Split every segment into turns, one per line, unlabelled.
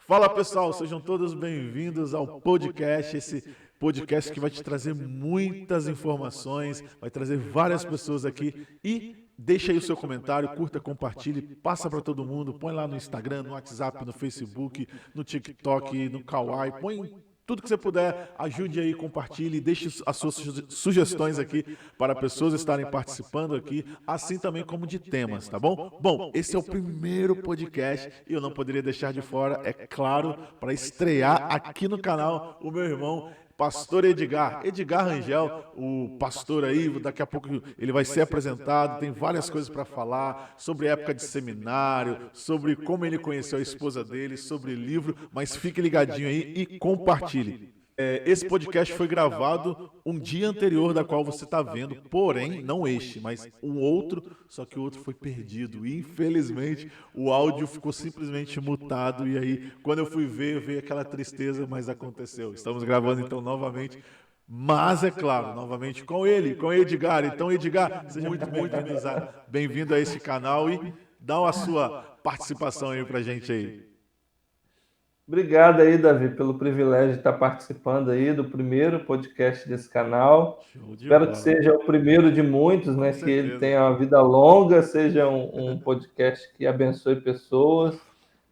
Fala pessoal, sejam todos bem-vindos ao podcast, esse podcast que vai te trazer muitas informações, vai trazer várias pessoas aqui e deixa aí o seu comentário, curta, compartilhe, passa para todo mundo, põe lá no Instagram, no WhatsApp, no Facebook, no TikTok, no Kawaii, põe tudo que você puder, ajude aí, compartilhe, deixe as suas sugestões aqui para pessoas estarem participando aqui, assim também como de temas, tá bom? Bom, esse é o primeiro podcast e eu não poderia deixar de fora, é claro, para estrear aqui no canal o meu irmão Pastor Edgar Rangel, o pastor aí, daqui a pouco ele vai ser apresentado, tem várias coisas para falar sobre época de seminário, sobre como ele conheceu a esposa dele, sobre livro, mas fique ligadinho aí e compartilhe. Esse podcast foi gravado um dia anterior da qual você está vendo, porém, não este, mas um outro, só que o outro foi perdido. E, infelizmente, o áudio ficou simplesmente mutado. E aí, quando eu fui ver, veio aquela tristeza, mas aconteceu. Estamos gravando então novamente. Mas, é claro, novamente com ele, com Edgar. Então, Edgar, seja muito bem-vindo a esse canal e dá a sua participação aí pra gente aí.
Obrigado aí, Davi, pelo privilégio de estar participando aí do primeiro podcast desse canal.
Show de
Espero que
bola.
seja o primeiro de muitos,
Com
né? Que ele
certeza.
tenha uma vida longa, seja um podcast que abençoe pessoas,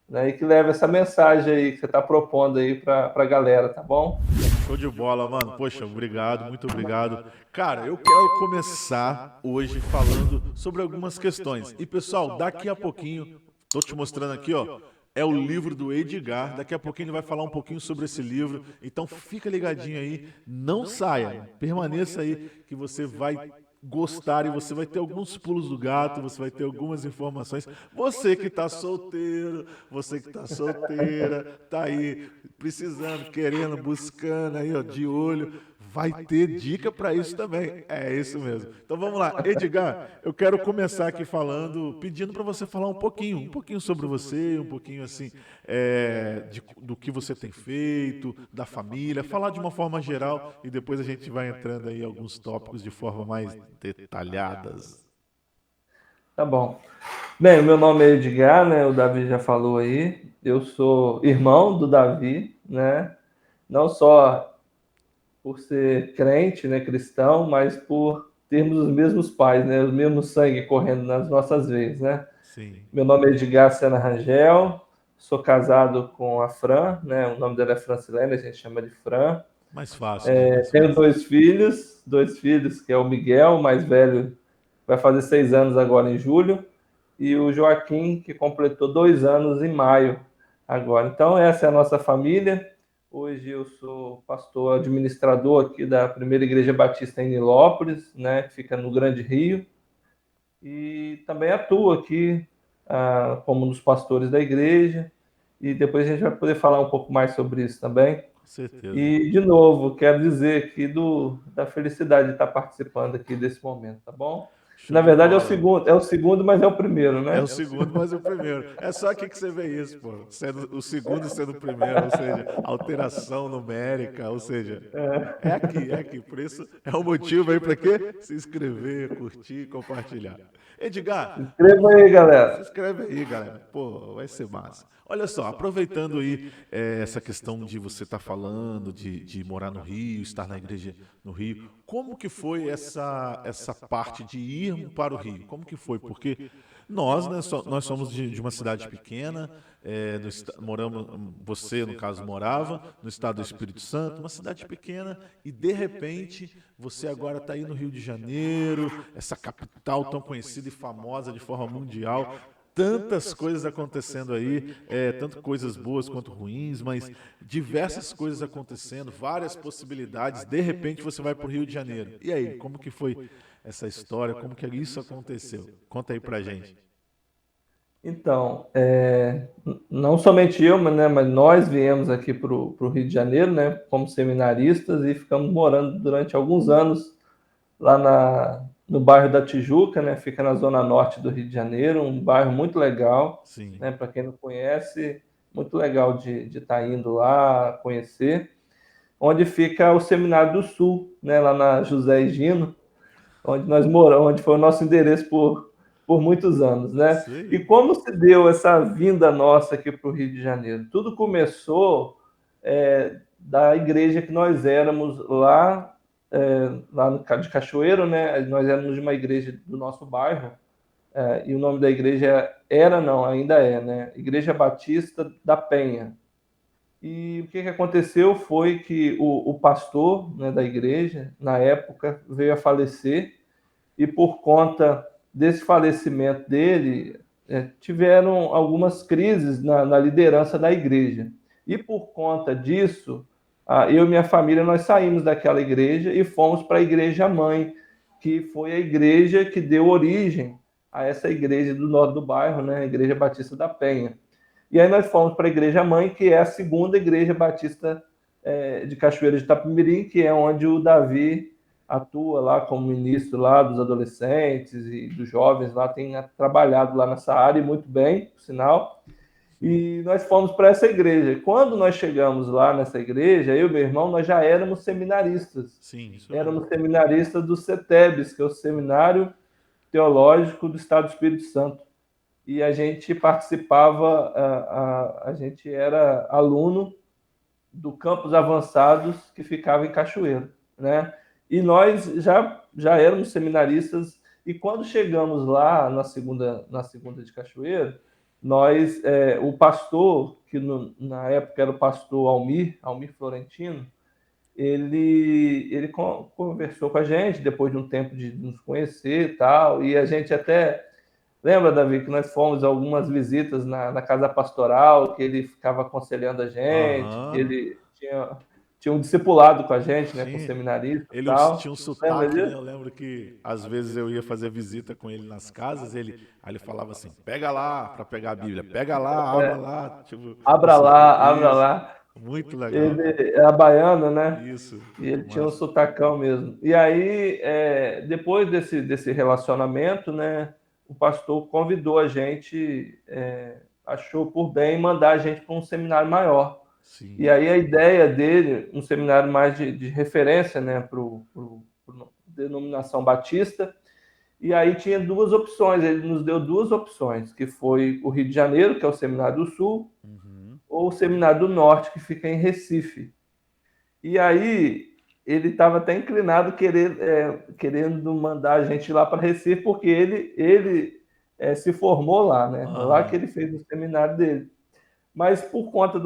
né? E que leve essa mensagem aí que você está propondo aí para a galera, tá bom?
Show de bola, mano. Poxa, obrigado, muito obrigado. Cara, eu quero começar hoje falando sobre algumas questões. E pessoal, daqui a pouquinho, tô te mostrando aqui, ó, é o livro do Edgar. Daqui a pouquinho ele vai falar um pouquinho sobre esse livro. Então fica ligadinho aí, não saia, permaneça aí que você vai gostar e você vai ter alguns pulos do gato, você vai ter algumas informações. Você que está solteiro, você que está solteira, tá aí precisando, querendo, buscando aí, ó, de olho, vai ter dica para isso também. É isso mesmo. Então vamos lá, Edgar, eu quero começar aqui falando, pedindo para você falar um pouquinho sobre você, um pouquinho assim, do que você tem feito, da família, falar de uma forma geral e depois a gente vai entrando aí em alguns tópicos de forma mais detalhadas.
Tá bom. Bem, o meu nome é Edgar, né? O Davi já falou aí. Eu sou irmão do Davi, né? Não só por ser crente, né, cristão, mas por termos os mesmos pais, né, o mesmo sangue correndo nas nossas veias, né?
Sim,
Meu nome é Edgar Sena Rangel, sou casado com a Fran, né? O nome dela é Francilene, a gente chama de Fran.
mais fácil, né? Mais
Tenho
fácil.
dois filhos, que é o Miguel, o mais velho, vai fazer 6 anos agora em julho, e o Joaquim, que completou 2 anos em maio agora. Então, essa é a nossa família. Hoje eu sou pastor administrador aqui da Primeira Igreja Batista em Nilópolis, né, que fica no Grande Rio, e também atuo aqui como um dos pastores da igreja, e depois a gente vai poder falar um pouco mais sobre isso também.
Com certeza.
E, de novo, quero dizer aqui da felicidade de estar participando aqui desse momento, tá bom?
Show
Na
de
verdade,
bola.
é o segundo, mas é o primeiro,
É o
né?
segundo, mas o primeiro. É só aqui que você vê isso, pô. Sendo o segundo sendo o primeiro, ou seja, alteração numérica, ou seja, é aqui. Por isso é o motivo aí para quê? Se inscrever, curtir, compartilhar. Edgar,
Escreva aí,
se
galera.
inscreve aí, galera. Pô, vai ser massa. Olha só, aproveitando aí essa questão de você estar falando, de morar no Rio, estar na igreja no Rio, como que foi essa parte de ir para o Rio? Como que foi? Porque nós, né, nós somos de uma cidade pequena, moramos, você, no caso, morava no estado do Espírito Santo, uma cidade pequena, e de repente você agora está aí no Rio de Janeiro, essa capital tão conhecida e famosa de forma mundial. Tantas coisas acontecendo aí, tanto coisas boas quanto ruins, mas diversas coisas acontecendo, várias possibilidades. De repente você vai para o Rio de Janeiro. E aí, como que foi essa história? Como que isso aconteceu? Conta aí pra gente.
Então, não somente eu, mas nós viemos aqui para o Rio de Janeiro, né, como seminaristas e ficamos morando durante alguns anos lá no bairro da Tijuca, né, fica na zona norte do Rio de Janeiro, um bairro muito legal,
Sim.
né, para quem não conhece, muito legal de estar indo lá conhecer, onde fica o Seminário do Sul, né, lá na José Higino, onde nós moramos, onde foi o nosso endereço por muitos anos, né?
Isso
E
aí.
como se deu essa vinda nossa aqui para o Rio de Janeiro? Tudo começou da igreja que nós éramos lá, lá no de Cachoeiro, né? Nós éramos de uma igreja do nosso bairro, e o nome da igreja não, ainda é, né? Igreja Batista da Penha. E o que aconteceu foi que o pastor, né, da igreja, na época, veio a falecer, e por conta desse falecimento dele, tiveram algumas crises na liderança da igreja. E por conta disso, eu e minha família, nós saímos daquela igreja e fomos para a igreja mãe, que foi a igreja que deu origem a essa igreja do norte do bairro, né, a Igreja Batista da Penha. E aí nós fomos para a igreja mãe, que é a segunda igreja batista de Cachoeira de Itapemirim, que é onde o Davi atua lá como ministro lá dos adolescentes e dos jovens, lá tem trabalhado lá nessa área e muito bem, por sinal. E nós fomos para essa igreja. Quando nós chegamos lá nessa igreja, eu e meu irmão, nós já éramos seminaristas.
Sim, isso mesmo.
Éramos seminaristas do CETEBS, que é o Seminário Teológico do Estado do Espírito Santo. E a gente participava, a gente era aluno do campus avançados que ficava em Cachoeiro, né? E nós já éramos seminaristas, e quando chegamos lá na segunda de Cachoeiro, nós, o pastor, que na época era o pastor Almir Florentino, ele conversou com a gente depois de um tempo de nos conhecer e tal, e a gente até lembra, Davi, que nós fomos algumas visitas na casa pastoral, que ele ficava aconselhando a gente, que
Aham.
ele tinha um discipulado com a gente, né, com
Sim.
seminarista e
Ele tinha
tal.
um
Lembra
sotaque, né?
disso?
Eu lembro que às vezes eu ia fazer visita com ele nas casas, aí ele falava assim: pega lá para pegar a Bíblia, pega lá, abra lá, tipo,
Abra
assim,
lá, abra
isso.
lá.
Muito legal,
Ele
cara.
era baiano, né?
Isso,
E
muito
ele tinha um
massa.
sotacão mesmo. E aí, depois desse relacionamento, né, o pastor convidou a gente, achou por bem mandar a gente para um seminário maior. E
Sim.
aí a ideia dele, um seminário mais de referência, né, para denominação batista. E aí tinha duas opções, ele nos deu duas opções, que foi o Rio de Janeiro, que é o Seminário do Sul,
Uhum.
ou o Seminário do Norte, que fica em Recife. E aí ele estava até inclinado querendo mandar a gente lá para Recife, porque ele se formou lá, né? Lá que
Aham.
ele fez o seminário dele. Mas por conta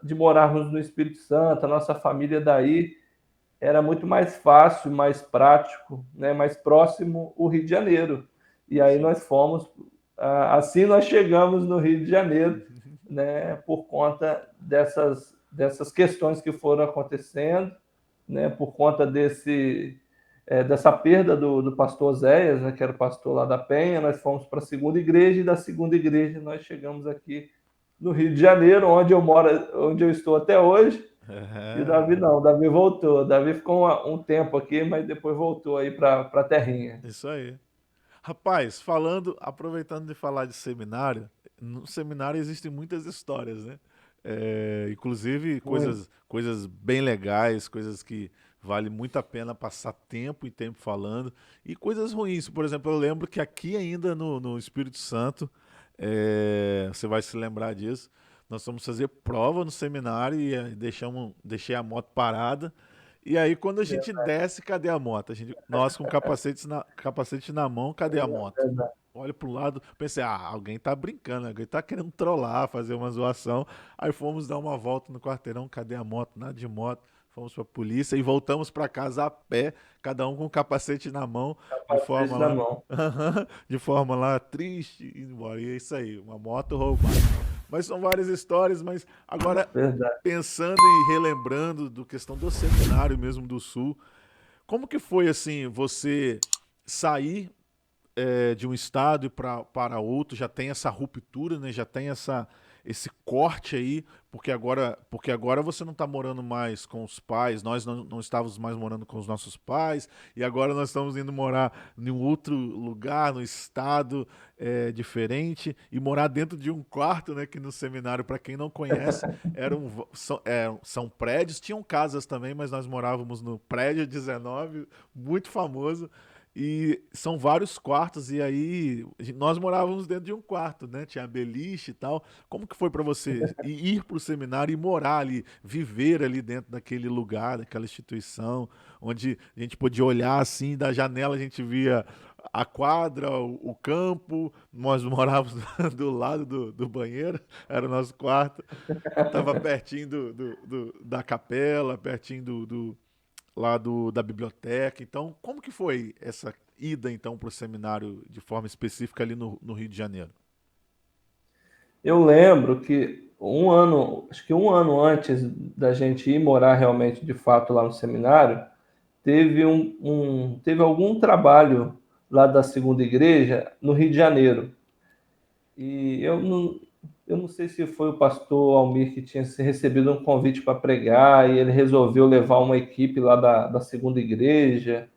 de morarmos no Espírito Santo, a nossa família daí, era muito mais fácil, mais prático, né? Mais próximo o Rio de Janeiro. E aí
Sim.
nós fomos, assim nós chegamos no Rio de Janeiro, né? Por conta dessas questões que foram acontecendo, né, por conta dessa perda do pastor Oséias, né, que era o pastor lá da Penha. Nós fomos para a segunda igreja, e da segunda igreja nós chegamos aqui no Rio de Janeiro, onde eu moro, onde eu estou até hoje. E o
É,
Davi não, o Davi voltou. O Davi ficou um tempo aqui, mas depois voltou aí para a terrinha.
isso aí. Rapaz, aproveitando de falar de seminário, no seminário existem muitas histórias, né? Inclusive
Muito.
coisas bem legais, coisas que vale muito a pena passar tempo e tempo falando, e coisas ruins. Por exemplo, eu lembro que aqui ainda no Espírito Santo, você vai se lembrar disso, nós fomos fazer prova no seminário e deixei a moto parada. E aí, quando a gente desce, cadê a moto? Nós com capacete na mão, cadê a moto? Olha pro lado, pensei, alguém tá brincando, alguém tá querendo trollar, fazer uma zoação. Aí fomos dar uma volta no quarteirão, cadê a moto? Nada de moto. Fomos pra polícia e voltamos pra casa a pé, cada um com o capacete na mão, de forma
Capacete na
lá,
mão.
de forma lá triste, e embora. E é isso aí, uma moto roubada. Mas são várias histórias, mas agora
Verdade.
pensando e relembrando do questão do seminário mesmo do Sul, como que foi assim, você sair de um estado para outro, já tem essa ruptura, né? Já tem esse corte aí, porque agora você não está morando mais com os pais, nós não estávamos mais morando com os nossos pais, e agora nós estamos indo morar em um outro lugar, no estado diferente, e morar dentro de um quarto, né? Que no seminário, para quem não conhece, são prédios, tinham casas também, mas nós morávamos no prédio 19, muito famoso. E são vários quartos, e aí nós morávamos dentro de um quarto, né? Tinha beliche e tal. Como que foi para você ir para o seminário e morar ali, viver ali dentro daquele lugar, daquela instituição, onde a gente podia olhar assim, da janela a gente via a quadra, o campo, nós morávamos do lado do banheiro, era o nosso quarto, tava pertinho da capela, pertinho lá da biblioteca. Então, como que foi essa ida então para o seminário de forma específica ali no Rio de Janeiro?
Eu lembro que acho que um ano antes da gente ir morar realmente de fato lá no seminário, teve algum trabalho lá da segunda igreja no Rio de Janeiro. E eu não sei se foi o pastor Almir que tinha recebido um convite para pregar e ele resolveu levar uma equipe lá da segunda igreja.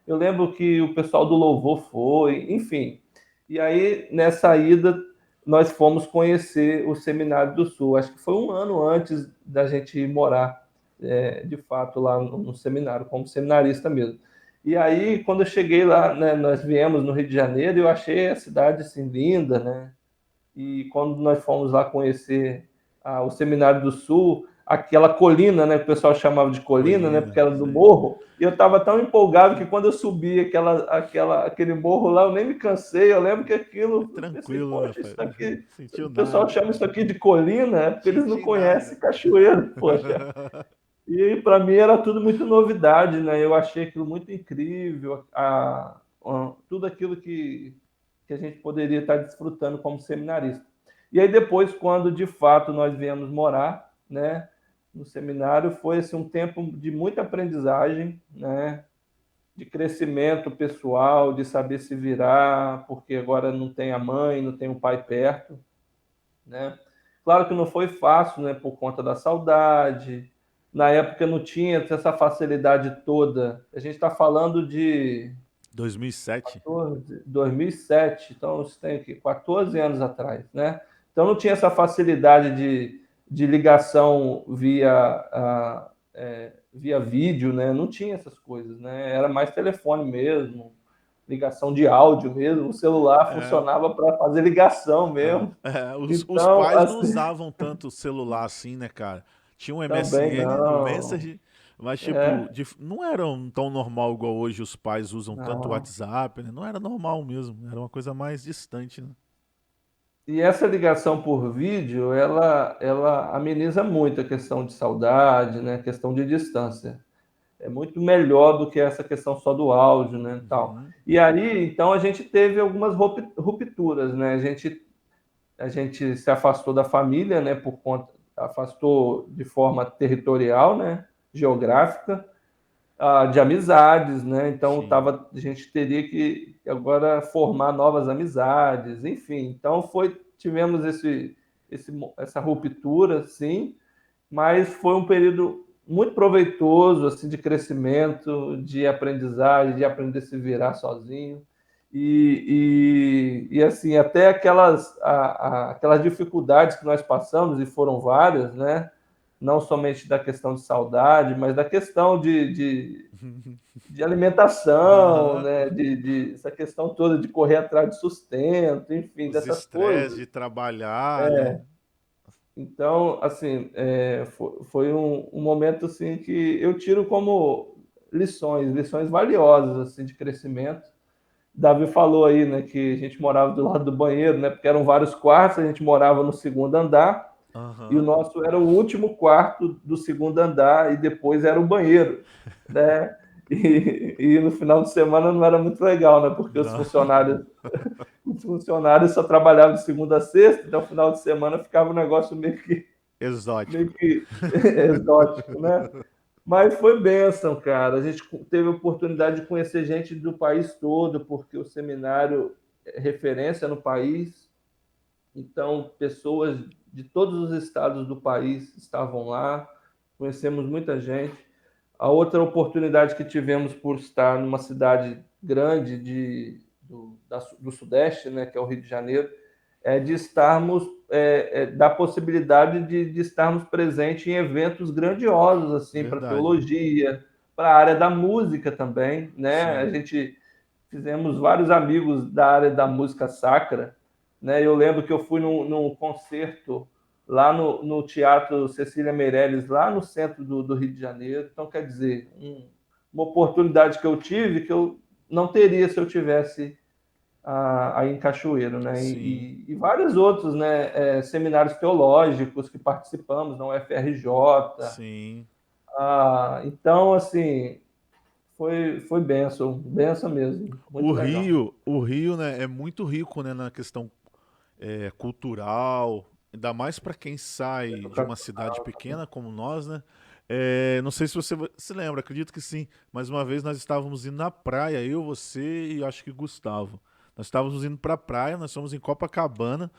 Eu lembro que o pessoal do louvor foi, enfim. E aí, nessa ida, nós fomos conhecer o Seminário do Sul. Acho que foi um ano antes da gente ir morar, de fato, lá no seminário, como seminarista mesmo. E aí, quando eu cheguei lá, né, nós viemos no Rio de Janeiro, eu achei a cidade assim, linda, né? E quando nós fomos lá conhecer o Seminário do Sul, aquela colina, né, que o pessoal chamava de colina, né, porque
Colina,
era do
sei.
morro, e eu estava tão empolgado que quando eu subi aquele morro lá, eu nem me cansei, eu lembro que
É
aquilo, eu pensei,
tranquilo, né,
poxa,
pai?
isso daqui,
Sentiu
o pessoal
nada.
chama isso aqui de colina, é porque eles não
Senti
conhecem
nada.
cachoeira, poxa. E para mim era tudo muito novidade, né? Eu achei aquilo muito incrível, tudo aquilo que a gente poderia estar desfrutando como seminarista. E aí depois, quando de fato nós viemos morar, né, no seminário, foi assim, um tempo de muita aprendizagem, né, de crescimento pessoal, de saber se virar, porque agora não tem a mãe, não tem o pai perto, né? Claro que não foi fácil, né, por conta da saudade. Na época não tinha essa facilidade toda. A gente está falando de
2007?
2007, então isso tem aqui 14 anos atrás, né? Então não tinha essa facilidade de ligação via vídeo, né? Não tinha essas coisas, né? Era mais telefone mesmo, ligação de áudio mesmo. O celular
É,
funcionava para fazer ligação mesmo.
os
Então,
pais não
assim,
usavam tanto o celular assim, né, cara? Tinha um
também
MSN, o
não.
Message, mas tipo,
É,
não era tão normal igual hoje os pais usam tanto o
não.
WhatsApp, né? Não era normal mesmo, era uma coisa mais distante, né?
E essa ligação por vídeo, ela ameniza muito a questão de saudade, né? A questão de distância. É muito melhor do que essa questão só do áudio, né, tal.
Uhum.
E aí, então, a gente teve algumas rupturas, né? A gente se afastou da família, né, por conta, afastou de forma territorial, né, geográfica, de amizades, né? Então,
Sim.
a gente teria que agora formar novas amizades, enfim. Então, tivemos essa ruptura, sim, mas foi um período muito proveitoso, assim, de crescimento, de aprendizagem, de aprender a se virar sozinho. Assim, até aquelas dificuldades que nós passamos, e foram várias, né? Não somente da questão de saudade, mas da questão de alimentação,
Aham.
né? Essa questão toda de correr atrás de sustento, enfim,
Os
dessas
estresses
coisas.
de trabalhar, né?
Então, assim, foi um momento assim que eu tiro como lições valiosas assim de crescimento. Davi falou aí, né, que a gente morava do lado do banheiro, né, porque eram vários quartos, a gente morava no segundo andar e o
Aham.
nosso era o último quarto do segundo andar e depois era o banheiro, né? E no final de semana não era muito legal, né? Porque
Não.
os funcionários só trabalhavam de segunda a sexta, então no final de semana ficava um negócio meio
Exótico.
que exótico, né? Mas foi bênção, cara. A gente teve a oportunidade de conhecer gente do país todo, porque o seminário é referência no país. Então, pessoas de todos os estados do país estavam lá. Conhecemos muita gente. A outra oportunidade que tivemos por estar numa cidade grande do Sudeste, né, que é o Rio de Janeiro, de estarmos, da possibilidade de estarmos presentes em eventos grandiosos, assim, para
Verdade.
teologia, para a área da música também, né? A
Sim.
gente fizemos vários amigos da área da música sacra, né? Eu lembro que eu fui num concerto lá no Teatro Cecília Meirelles, lá no centro do Rio de Janeiro. Então, quer dizer, uma oportunidade que eu tive que eu não teria se eu tivesse aí em Cachoeiro, né?
Sim,
E vários outros, né? Seminários teológicos que participamos na UFRJ.
sim.
Então, assim, foi benção, benção mesmo, muito legal.
O Rio, né, é muito rico, né, na questão cultural, ainda mais para quem sai de uma cidade pequena como nós, né? Não sei se você se lembra, acredito que sim. Mais uma vez nós estávamos indo na praia, eu, você e acho que Gustavo. Nós estávamos indo para a praia, nós fomos em Copacabana.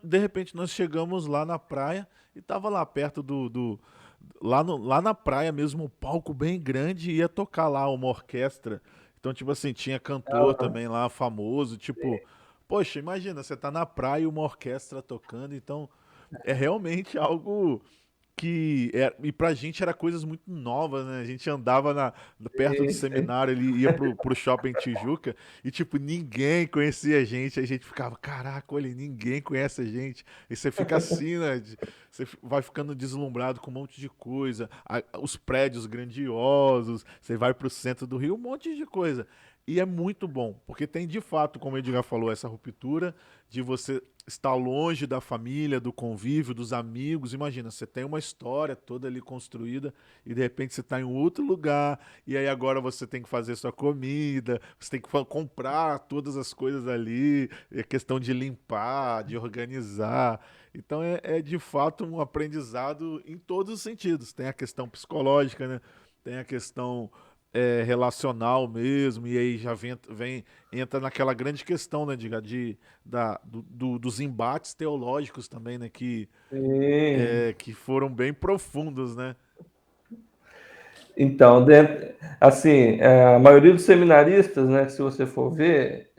De repente nós chegamos lá na praia e tava lá perto lá na praia mesmo, um palco bem grande e ia tocar lá uma orquestra. Então, tipo assim, tinha cantor também lá famoso, tipo, poxa, imagina, você tá na praia e uma orquestra tocando, então é realmente algo e pra gente era coisas muito novas, né? A gente andava perto do
Sim, sim.
seminário, ele ia pro shopping Tijuca e, tipo, ninguém conhecia a gente. A gente ficava, caraca, olha, ninguém conhece a gente. E você fica assim, né? Você vai ficando deslumbrado com um monte de coisa. Os prédios grandiosos, você vai pro centro do Rio, um monte de coisa. E é muito bom, porque tem de fato, como o Edgar falou, essa ruptura de você estar longe da família, do convívio, dos amigos. Imagina, você tem uma história toda ali construída e de repente você está em outro lugar e aí agora você tem que fazer sua comida, você tem que comprar todas as coisas ali, é questão de limpar, de organizar. Então é de fato um aprendizado em todos os sentidos. Tem a questão psicológica, né? Tem a questão relacional mesmo, e aí já entra naquela grande questão, né, dos embates teológicos também, né,
Sim.
que foram bem profundos, né?
Então, assim, a maioria dos seminaristas, né, se você for ver,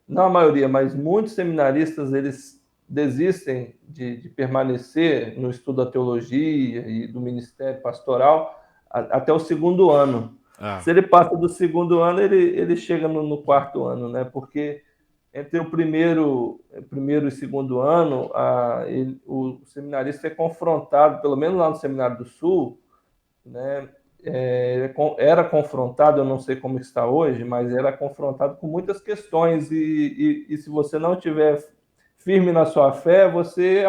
não a maioria, mas muitos seminaristas, eles desistem de permanecer no estudo da teologia e do ministério pastoral até o segundo ano.
Ah,
Se ele passa do segundo ano, ele chega no quarto ano, né? Porque entre o primeiro e segundo ano, o seminarista é confrontado, pelo menos lá no Seminário do Sul, né? Era confrontado, eu não sei como está hoje, mas era confrontado com muitas questões e se você não tiver firme na sua fé, você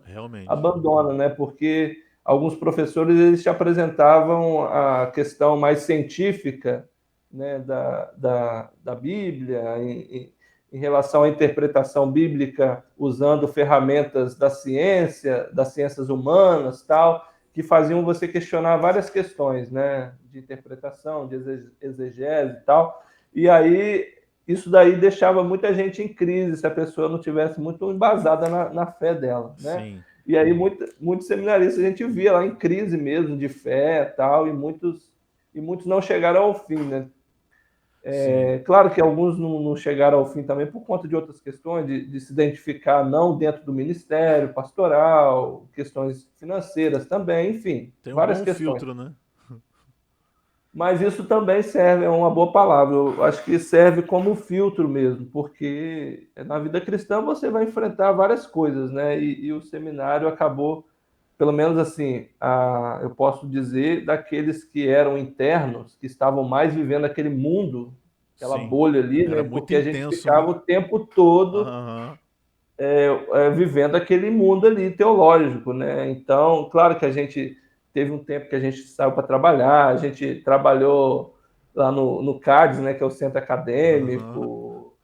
realmente.
abandona, né? Porque alguns professores eles te apresentavam a questão mais científica, né, da Bíblia em relação à interpretação bíblica usando ferramentas das ciências humanas, tal, que faziam você questionar várias questões, né, de interpretação, de exegese e tal. E aí isso daí deixava muita gente em crise se a pessoa não tivesse muito embasada na fé dela, né?
Sim,
E aí muitos seminaristas a gente via lá em crise mesmo de fé tal, e muitos não chegaram ao fim, né?
sim.
Claro que alguns não chegaram ao fim também por conta de outras questões, de se identificar não dentro do ministério pastoral, questões financeiras também, enfim,
Tem um
várias
bom
questões.
filtro, né?
Mas isso também serve, é uma boa palavra, eu acho que serve como filtro mesmo, porque na vida cristã você vai enfrentar várias coisas, né? E o seminário acabou, pelo menos assim, eu posso dizer, daqueles que eram internos, que estavam mais vivendo aquele mundo, aquela
Sim.
bolha ali,
Era
né?
muito
Porque a gente
intenso,
ficava
né?
o tempo todo
Aham.
vivendo aquele mundo ali teológico, né? Então, claro que a gente teve um tempo que a gente saiu para trabalhar, a gente trabalhou lá no CADES, né, que é o centro
Aham.
acadêmico,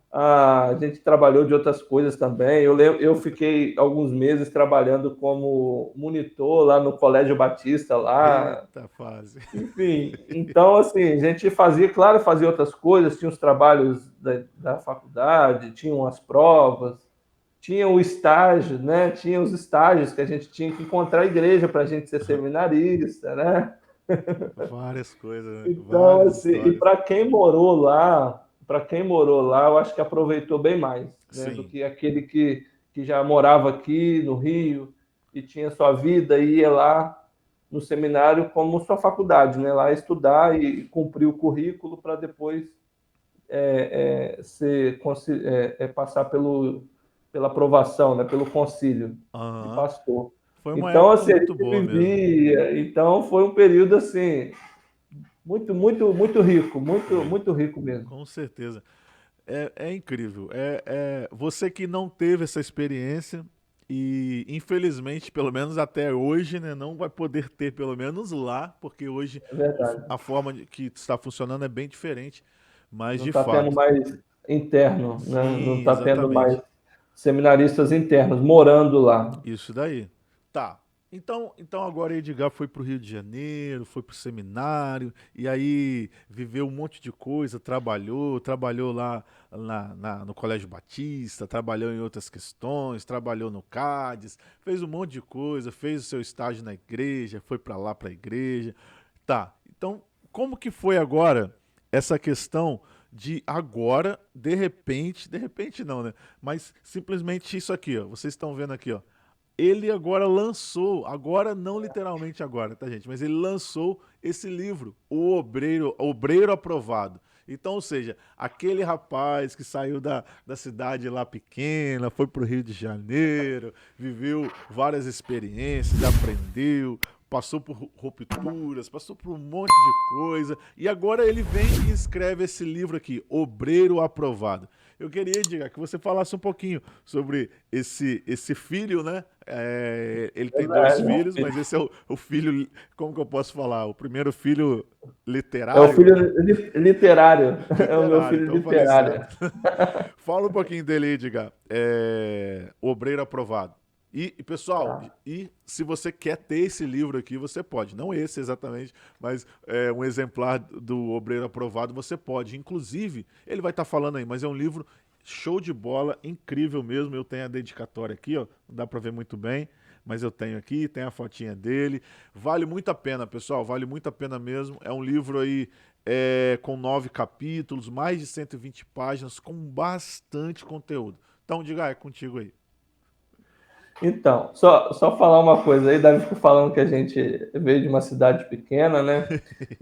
a gente trabalhou de outras coisas também. Eu fiquei alguns meses trabalhando como monitor lá no Colégio Batista, lá.
Eita fase.
Enfim, então, assim, a gente fazia, claro, fazia outras coisas, tinha os trabalhos da faculdade, tinham as provas, tinha o estágio, né? Tinha os estágios que a gente tinha que encontrar a igreja para a gente ser seminarista, né?
Várias coisas, né?
Então,
Várias
assim, e
histórias.
para quem morou lá, eu acho que aproveitou bem mais, né? Do
Sim.
que aquele que já morava aqui no Rio e tinha sua vida e ia lá no seminário como sua faculdade, né? Lá estudar e cumprir o currículo para depois passar pela aprovação, né, pelo concílio de
Aham.
pastor.
Foi uma
Então,
época
assim, a
muito
gente
boa mesmo.
vivia, então foi um período assim muito, muito, muito rico, muito,
Foi,
muito rico mesmo.
com certeza. É incrível. Você que não teve essa experiência e, infelizmente, pelo menos até hoje, né, não vai poder ter, pelo menos lá, porque hoje
É verdade.
a forma que está funcionando é bem diferente. Mas,
Não
de
está tendo
fato,
mais interno, né? Não
sim,
está tendo mais
exatamente.
seminaristas internos morando lá.
Isso daí. Tá. Então agora Edgar foi para o Rio de Janeiro, foi para o seminário, e aí viveu um monte de coisa, trabalhou lá no Colégio Batista, trabalhou em outras questões, trabalhou no CADES, fez um monte de coisa, fez o seu estágio na igreja, foi para lá para a igreja. Tá. Então, como que foi agora essa questão de agora, de repente não, né? Mas simplesmente isso aqui, ó. Vocês estão vendo aqui, ó. Ele agora lançou, agora não literalmente agora, tá, gente? Mas ele lançou esse livro, Obreiro Aprovado. Então, ou seja, aquele rapaz que saiu da cidade lá pequena, foi pro Rio de Janeiro, viveu várias experiências, aprendeu, passou por rupturas, passou por um monte de coisa, e agora ele vem e escreve esse livro aqui, Obreiro Aprovado. Eu queria, Edgar, que você falasse um pouquinho sobre esse filho, né? Ele tem dois
Verdade, é
filhos, mas esse é o filho, como que eu posso falar? O primeiro filho
é o filho
literário?
literário, é o meu
Literário,
filho
então eu falei
literário.
certo. Fala um pouquinho dele, Edgar. Obreiro Aprovado. Pessoal,
Tá.
e se você quer ter esse livro aqui, você pode. Não esse exatamente, mas um exemplar do Obreiro Aprovado você pode. Inclusive, ele vai estar falando aí, mas é um livro show de bola, incrível mesmo. Eu tenho a dedicatória aqui, ó. Não dá pra ver muito bem, mas eu tenho aqui, tem a fotinha dele. Vale muito a pena, pessoal. Vale muito a pena mesmo. É um livro aí com 9 capítulos, mais de 120 páginas, com bastante conteúdo. Então, diga, é contigo aí.
Então, só falar uma coisa aí, Davi ficou falando que a gente veio de uma cidade pequena, né?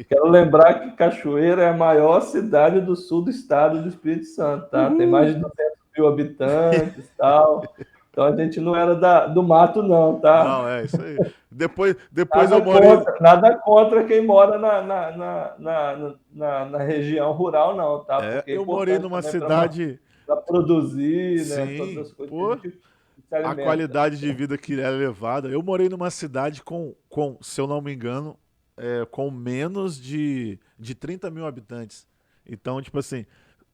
Quero lembrar que Cachoeira é a maior cidade do sul do estado do Espírito Santo, tá? Tem mais de
Uhul!
200 mil habitantes e tal. Então a gente não era do mato, não, tá?
Não, é isso aí. Depois eu morei.
Nada contra quem mora na região rural, não, tá? Porque é
Eu morei
importante
numa
também
cidade.
para produzir, né? Todas
Sim,
as coisas que a
pô,
gente se
a
alimenta.
qualidade de vida que é elevada. Eu morei numa cidade se eu não me engano, com menos de 30 mil habitantes. Então, tipo assim,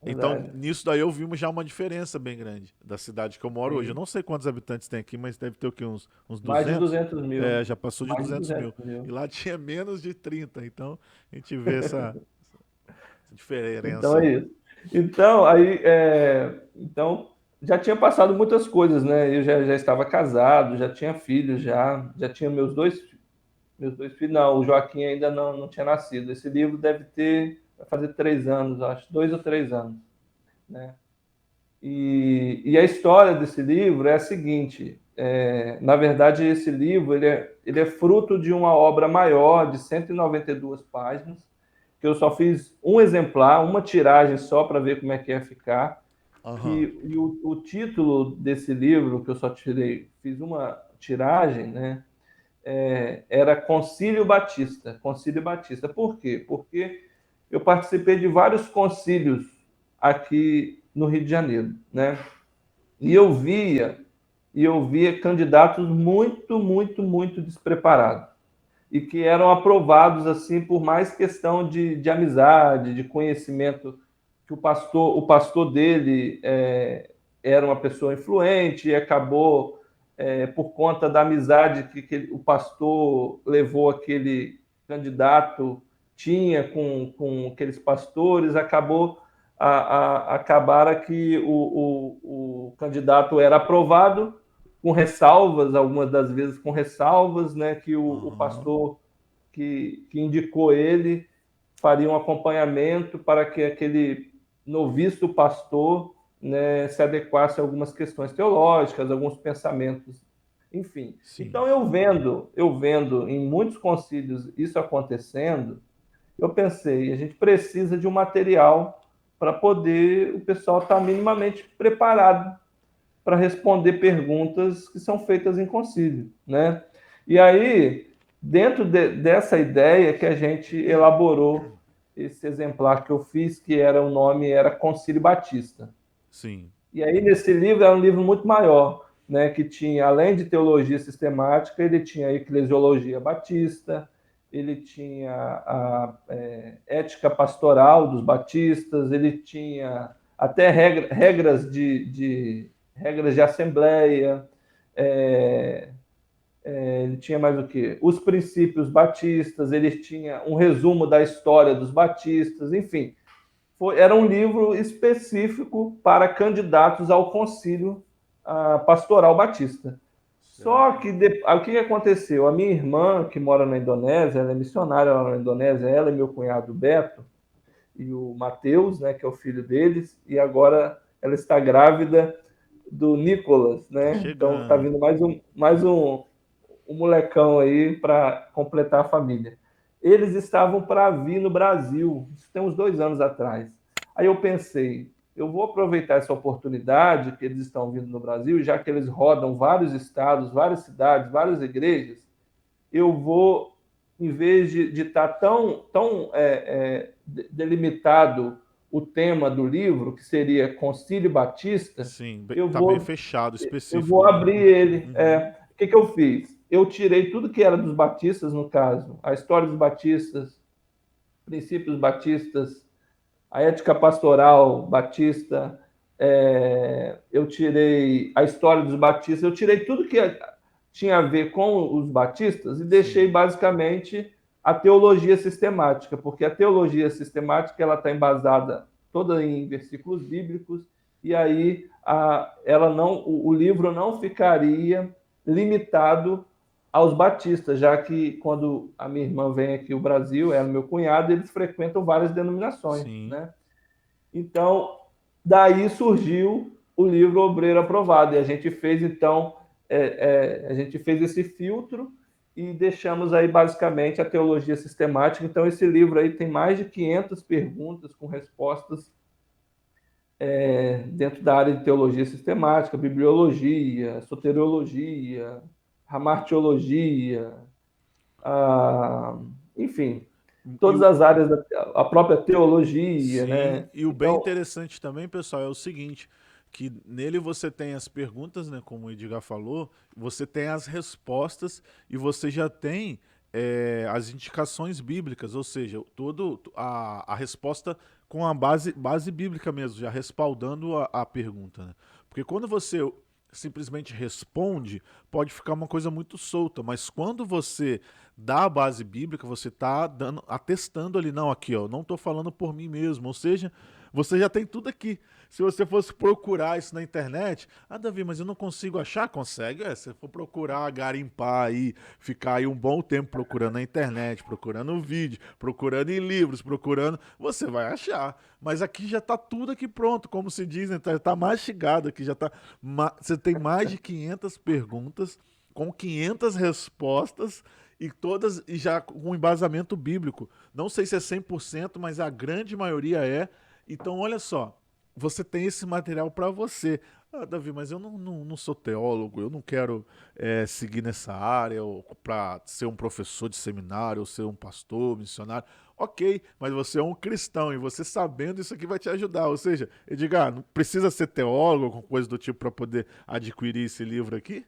então
Verdade.
nisso daí eu vi já uma diferença bem grande da cidade que eu moro hoje. Eu
Sim.
não sei quantos habitantes tem aqui, mas deve ter o quê? Uns
Mais de
200?
200 mil.
Já passou de
Mais de
200 mil.
200
E
mil.
lá tinha menos de 30. Então a gente vê essa diferença
Então
aí.
é isso. Então, então já tinha passado muitas coisas, né? Eu já estava casado, já tinha filhos, já tinha meus dois filhos. Não, o Joaquim ainda não tinha nascido. Esse livro vai fazer 3 anos, acho, 2 ou 3 anos, né? E a história desse livro é a seguinte: na verdade, esse livro ele é fruto de uma obra maior de 192 páginas, que eu só fiz um exemplar, uma tiragem só para ver como é que ia ficar.
Aham.
E o título desse livro, que eu só fiz uma tiragem, né? Era Concílio Batista. Concílio Batista. Por quê? Porque eu participei de vários concílios aqui no Rio de Janeiro, né? E eu via candidatos muito, muito, muito despreparados e que eram aprovados assim por mais questão de amizade, de conhecimento, que o pastor dele era uma pessoa influente e acabou por conta da amizade que o pastor levou aquele candidato tinha com aqueles pastores, acabaram que o candidato era aprovado com ressalvas, algumas das vezes com ressalvas, né, que o
Aham.
pastor que indicou ele faria um acompanhamento para que aquele noviço pastor, né, se adequasse a algumas questões teológicas, alguns pensamentos, enfim.
Sim.
Então eu vendo em muitos concílios isso acontecendo, eu pensei, a gente precisa de um material para poder o pessoal estar minimamente preparado para responder perguntas que são feitas em concílio, né? E aí, dentro dessa ideia que a gente elaborou esse exemplar que eu fiz, que o nome era Concílio Batista.
Sim.
E aí, nesse livro, era um livro muito maior, né, que tinha, além de teologia sistemática, ele tinha a eclesiologia batista, ele tinha a ética pastoral dos batistas, ele tinha até regras regras de assembleia, ele tinha mais o quê? Os princípios batistas, ele tinha um resumo da história dos batistas, enfim. Era um livro específico para candidatos ao concílio pastoral batista. Só que o que aconteceu? A minha irmã, que mora na Indonésia, ela é missionária lá na Indonésia, ela e meu cunhado Beto, e o Mateus, né, que é o filho deles, e agora ela está grávida do Nicolas, né? Então está vindo um molecão aí para completar a família. Eles estavam para vir no Brasil, isso tem uns 2 anos atrás. Aí eu pensei, eu vou aproveitar essa oportunidade que eles estão vindo no Brasil, já que eles rodam vários estados, várias cidades, várias igrejas, eu vou, em vez de estar tão delimitado o tema do livro, que seria Concílio Batista,
Sim,
eu
tá bem
vou,
fechado,
eu
específico,
vou
né?
abrir ele.
Uhum.
O que eu fiz? Eu tirei tudo que era dos batistas, no caso, a história dos batistas, princípios batistas, a ética pastoral batista, eu tirei a história dos batistas, eu tirei tudo que tinha a ver com os batistas e deixei
Sim.
basicamente a teologia sistemática, porque a teologia sistemática ela está embasada toda em versículos bíblicos e aí o livro não ficaria limitado aos batistas, já que quando a minha irmã vem aqui ao Brasil, ela e meu cunhado, eles frequentam várias denominações,
Sim.
né? Então, daí surgiu o livro Obreiro Aprovado, e a gente fez, então, a gente fez esse filtro e deixamos aí, basicamente, a teologia sistemática. Então, esse livro aí tem mais de 500 perguntas com respostas dentro da área de teologia sistemática, bibliologia, soteriologia, hamartiologia, enfim,
E
todas
o,
as áreas a própria teologia,
sim,
né?
e o bem
Então,
interessante também, pessoal, é o seguinte, que nele você tem as perguntas, né, como o Edgar falou, você tem as respostas e você já tem as indicações bíblicas, ou seja, a resposta com a base bíblica mesmo, já respaldando a pergunta, né? Porque quando você simplesmente responde, pode ficar uma coisa muito solta, mas quando você dá a base bíblica, você está atestando ali, não, aqui, ó, não estou falando por mim mesmo, ou seja, você já tem tudo aqui. Se você fosse procurar isso na internet, Davi, mas eu não consigo achar, consegue, se for procurar, garimpar aí, ficar aí um bom tempo procurando na internet, procurando vídeo, procurando em livros, procurando, você vai achar. Mas aqui já está tudo aqui pronto, como se diz, né? Tá mastigado aqui, já tá, você tem mais de 500 perguntas com 500 respostas e todas e já com embasamento bíblico. Não sei se é 100%, mas a grande maioria é. Então, olha só, você tem esse material para você. Davi, mas eu não sou teólogo, eu não quero seguir nessa área para ser um professor de seminário ou ser um pastor, missionário. Ok, mas você é um cristão e você sabendo isso aqui vai te ajudar. Ou seja, Edgar, não precisa ser teólogo ou coisa do tipo para poder adquirir esse livro aqui?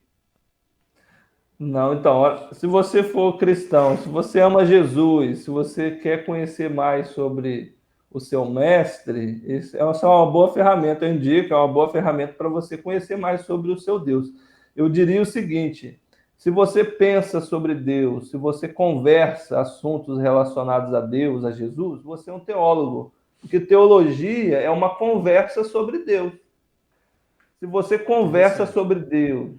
não, então, se você for cristão, se você ama Jesus, se você quer conhecer mais sobre o seu mestre, essa é uma boa ferramenta, eu indico, é uma boa ferramenta para você conhecer mais sobre o seu Deus. Eu diria o seguinte: se você pensa sobre Deus, se você conversa assuntos relacionados a Deus, a Jesus, você é um teólogo, porque teologia é uma conversa sobre Deus. Se você conversa
Interessante.
sobre Deus,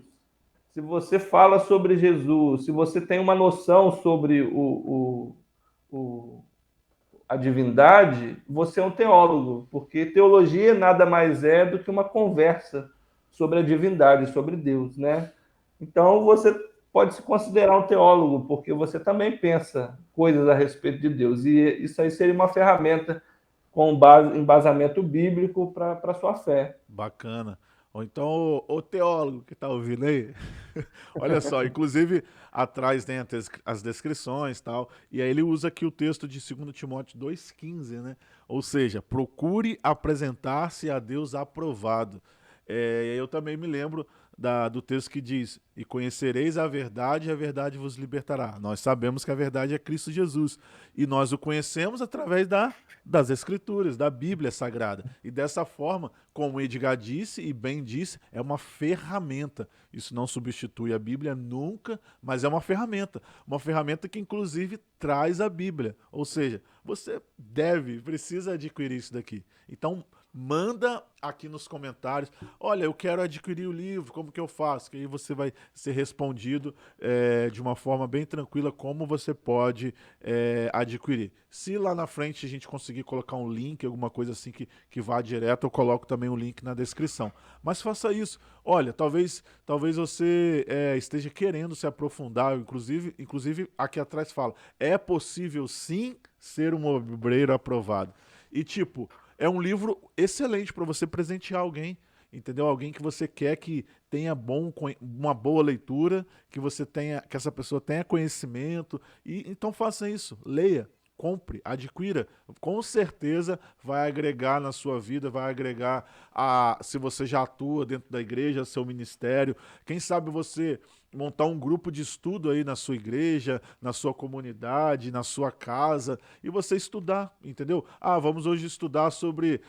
se você fala sobre Jesus, se você tem uma noção sobre o, a divindade, você é um teólogo, porque teologia nada mais é do que uma conversa sobre a divindade, sobre Deus, né? Então você pode se considerar um teólogo, porque você também pensa coisas a respeito de Deus, e isso aí seria uma ferramenta com base, embasamento bíblico para a sua fé.
Bacana. Ou então o teólogo que está ouvindo aí, olha só, inclusive atrás tem as descrições e tal, e aí ele usa aqui o texto de 2 Timóteo 2,15, né? Ou seja, procure apresentar-se a Deus aprovado. Eu também me lembro do texto que diz: e conhecereis a verdade, e a verdade vos libertará. Nós sabemos que a verdade é Cristo Jesus, e nós o conhecemos através das Escrituras, da Bíblia Sagrada. E dessa forma, como o Edgar disse e bem disse, é uma ferramenta. Isso não substitui a Bíblia nunca, mas é uma ferramenta. Uma ferramenta que, inclusive, traz a Bíblia. Ou seja, você precisa adquirir isso daqui. Então, manda aqui nos comentários: olha, eu quero adquirir o livro, como que eu faço? Que aí você vai ser respondido de uma forma bem tranquila como você pode adquirir. Se lá na frente a gente conseguir colocar um link, alguma coisa assim que vá direto, eu coloco também um link na descrição. Mas faça isso. Olha, talvez você esteja querendo se aprofundar, inclusive aqui atrás fala: é possível sim ser um obreiro aprovado. E tipo, é um livro excelente para você presentear alguém, entendeu? Alguém que você quer que tenha uma boa leitura, que essa pessoa tenha conhecimento. E então faça isso, leia, compre, adquira. Com certeza vai agregar na sua vida, vai agregar se você já atua dentro da igreja, seu ministério. Quem sabe você montar um grupo de estudo aí na sua igreja, na sua comunidade, na sua casa, e você estudar, entendeu? Vamos hoje estudar sobre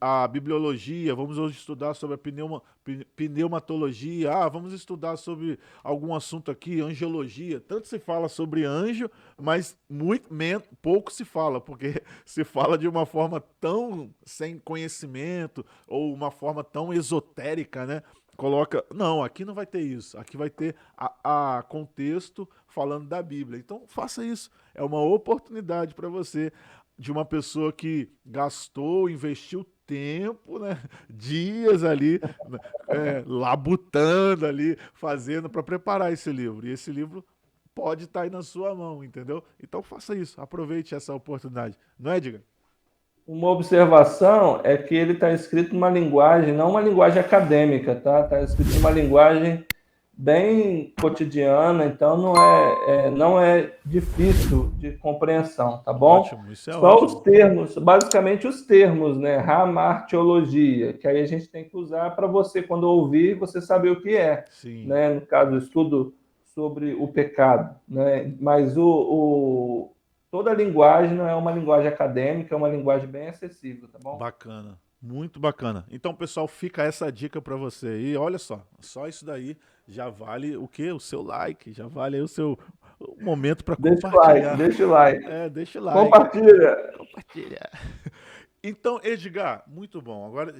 a bibliologia, vamos hoje estudar sobre a pneumatologia, vamos estudar sobre algum assunto aqui, angiologia. Tanto se fala sobre anjo, mas pouco se fala, porque se fala de uma forma tão sem conhecimento, ou uma forma tão esotérica, né? Não, aqui não vai ter isso, aqui vai ter a contexto falando da Bíblia. Então faça isso, é uma oportunidade para você, de uma pessoa que investiu tempo, né, dias ali, labutando ali, fazendo para preparar esse livro. E esse livro pode estar aí na sua mão, entendeu? Então faça isso, aproveite essa oportunidade. Não é, Edgar?
Uma observação é que ele está escrito numa linguagem, não uma linguagem acadêmica, tá? Está escrito numa linguagem bem cotidiana, então não é difícil de compreensão, tá bom?
Ótimo, isso é
Só
ótimo.
os termos, basicamente os termos, né? Ramartiologia, que aí a gente tem que usar para você, quando ouvir, você saber o que é.
Sim.
Né? No caso, o estudo sobre o pecado, né? Mas toda a linguagem não é uma linguagem acadêmica, é uma linguagem bem acessível, tá bom?
Bacana, muito bacana. Então, pessoal, fica essa dica para você aí. Olha só isso daí já vale o quê? O seu like, já vale aí o momento para compartilhar.
Deixa o like.
Deixa o like. Compartilha. Então, Edgar, muito bom. Agora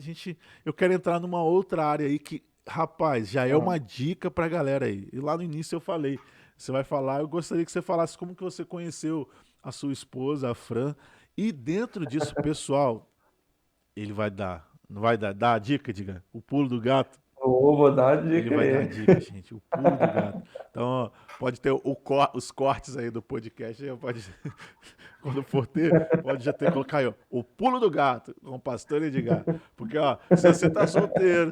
eu quero entrar numa outra área aí que, rapaz, já é uma dica pra galera aí. E lá no início eu falei, você vai falar, eu gostaria que você falasse como que você conheceu a sua esposa, a Fran. E dentro disso, pessoal, ele vai dar, não vai dar a dica, Edgar? O pulo do gato?
Vou dar a dica.
Ele vai dar a dica, gente, o pulo do gato. Então, ó, pode ter os cortes aí do podcast, pode, quando for ter, pode já ter colocar aí, ó, o pulo do gato com o pastor Edgar. Porque, ó, se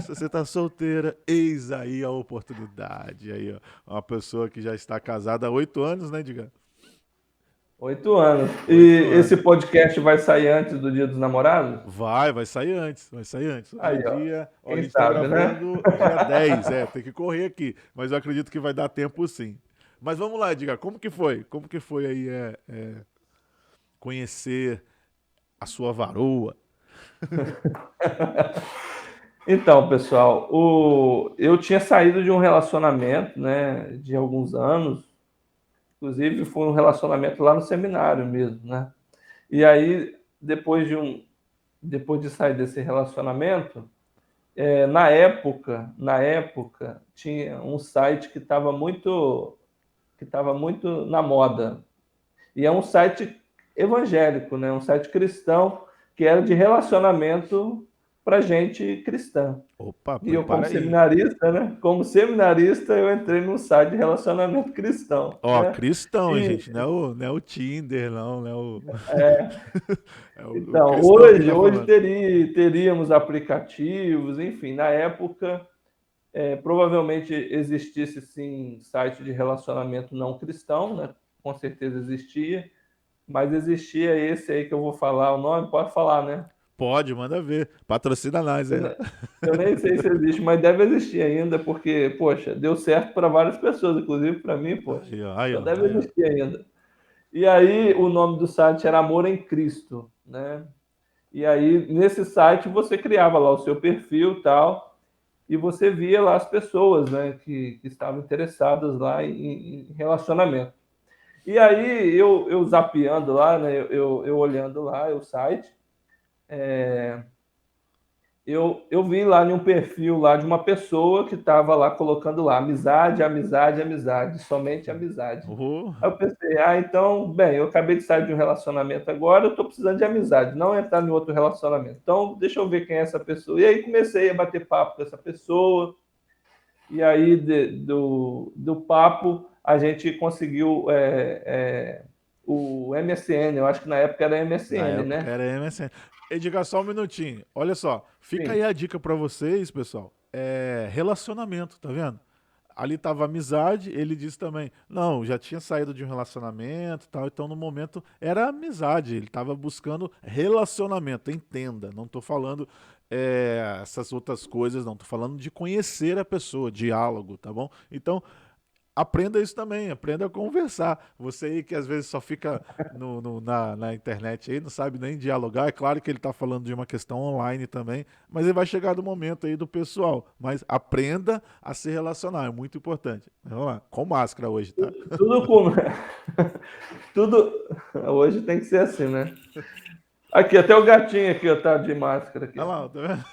você tá solteira, eis aí a oportunidade. Aí, ó, uma pessoa que já está casada há 8 anos, né, Edgar?
8 anos. Esse podcast vai sair antes do Dia dos Namorados?
Vai sair antes. Hoje
aí,
a gente tá gravando, né? Dia 10, tem que correr aqui. Mas eu acredito que vai dar tempo sim. Mas vamos lá, Edgar, como que foi? Como que foi aí conhecer a sua varoa?
Então, pessoal, eu tinha saído de um relacionamento, né, de alguns anos. Inclusive, foi um relacionamento lá no seminário mesmo, né? E aí, depois de sair desse relacionamento, na época, tinha um site que estava muito na moda. E é um site evangélico, né? Um site cristão que era de relacionamento para gente cristã.
Opa,
E eu, como
prepara aí.
seminarista, né? Como seminarista, eu entrei num site de relacionamento cristão,
Ó,
né?
cristão,
E,
gente, não é o Tinder, não é o. É o
então,
cristão que tá
hoje
falando.
teríamos aplicativos, enfim, na época, provavelmente existisse sim site de relacionamento não cristão, né? Com certeza existia, mas existia esse aí que eu vou falar o nome, pode falar, né?
Pode, manda ver. Patrocina nós
Eu,
aí, ó.
ne- eu nem sei se existe, mas deve existir ainda, porque, poxa, deu certo para várias pessoas, inclusive para mim, poxa.
Aí, ó, aí,
Então
ó,
deve
aí, ó.
existir ainda. E aí o nome do site era Amor em Cristo, né? E aí nesse site você criava lá o seu perfil e tal, e você via lá as pessoas, né, que estavam interessadas lá em relacionamento. E aí eu zapeando lá, né, eu olhando lá o site, eu vi lá em um perfil lá de uma pessoa que estava lá colocando lá amizade, amizade, amizade, somente amizade.
Oh,
Aí eu pensei, então, bem, eu acabei de sair de um relacionamento agora, eu estou precisando de amizade, não entrar em outro relacionamento. Então, deixa eu ver quem é essa pessoa. E aí comecei a bater papo com essa pessoa, e aí do papo a gente conseguiu o MSN, eu acho que na época era
na
MSN,
época
né?
era MSN. Edigar, só um minutinho. Olha só, fica aí
Sim.
a dica pra vocês, pessoal. É relacionamento, tá vendo? Ali tava amizade, ele disse também, não, já tinha saído de um relacionamento e tal, então no momento era amizade, ele tava buscando relacionamento, entenda, não tô falando essas outras coisas, não, tô falando de conhecer a pessoa, diálogo, tá bom? Então, aprenda isso também, aprenda a conversar. Você aí que às vezes só fica na internet aí, não sabe nem dialogar. É claro que ele está falando de uma questão online também, mas ele vai chegar do momento aí do pessoal. Mas aprenda a se relacionar, é muito importante. Vamos lá, com máscara hoje, tá?
Tudo com. Tudo. Hoje tem que ser assim, né? Aqui, até o gatinho aqui, ó, tá de máscara aqui,
Olha
ó.
lá, tá vendo?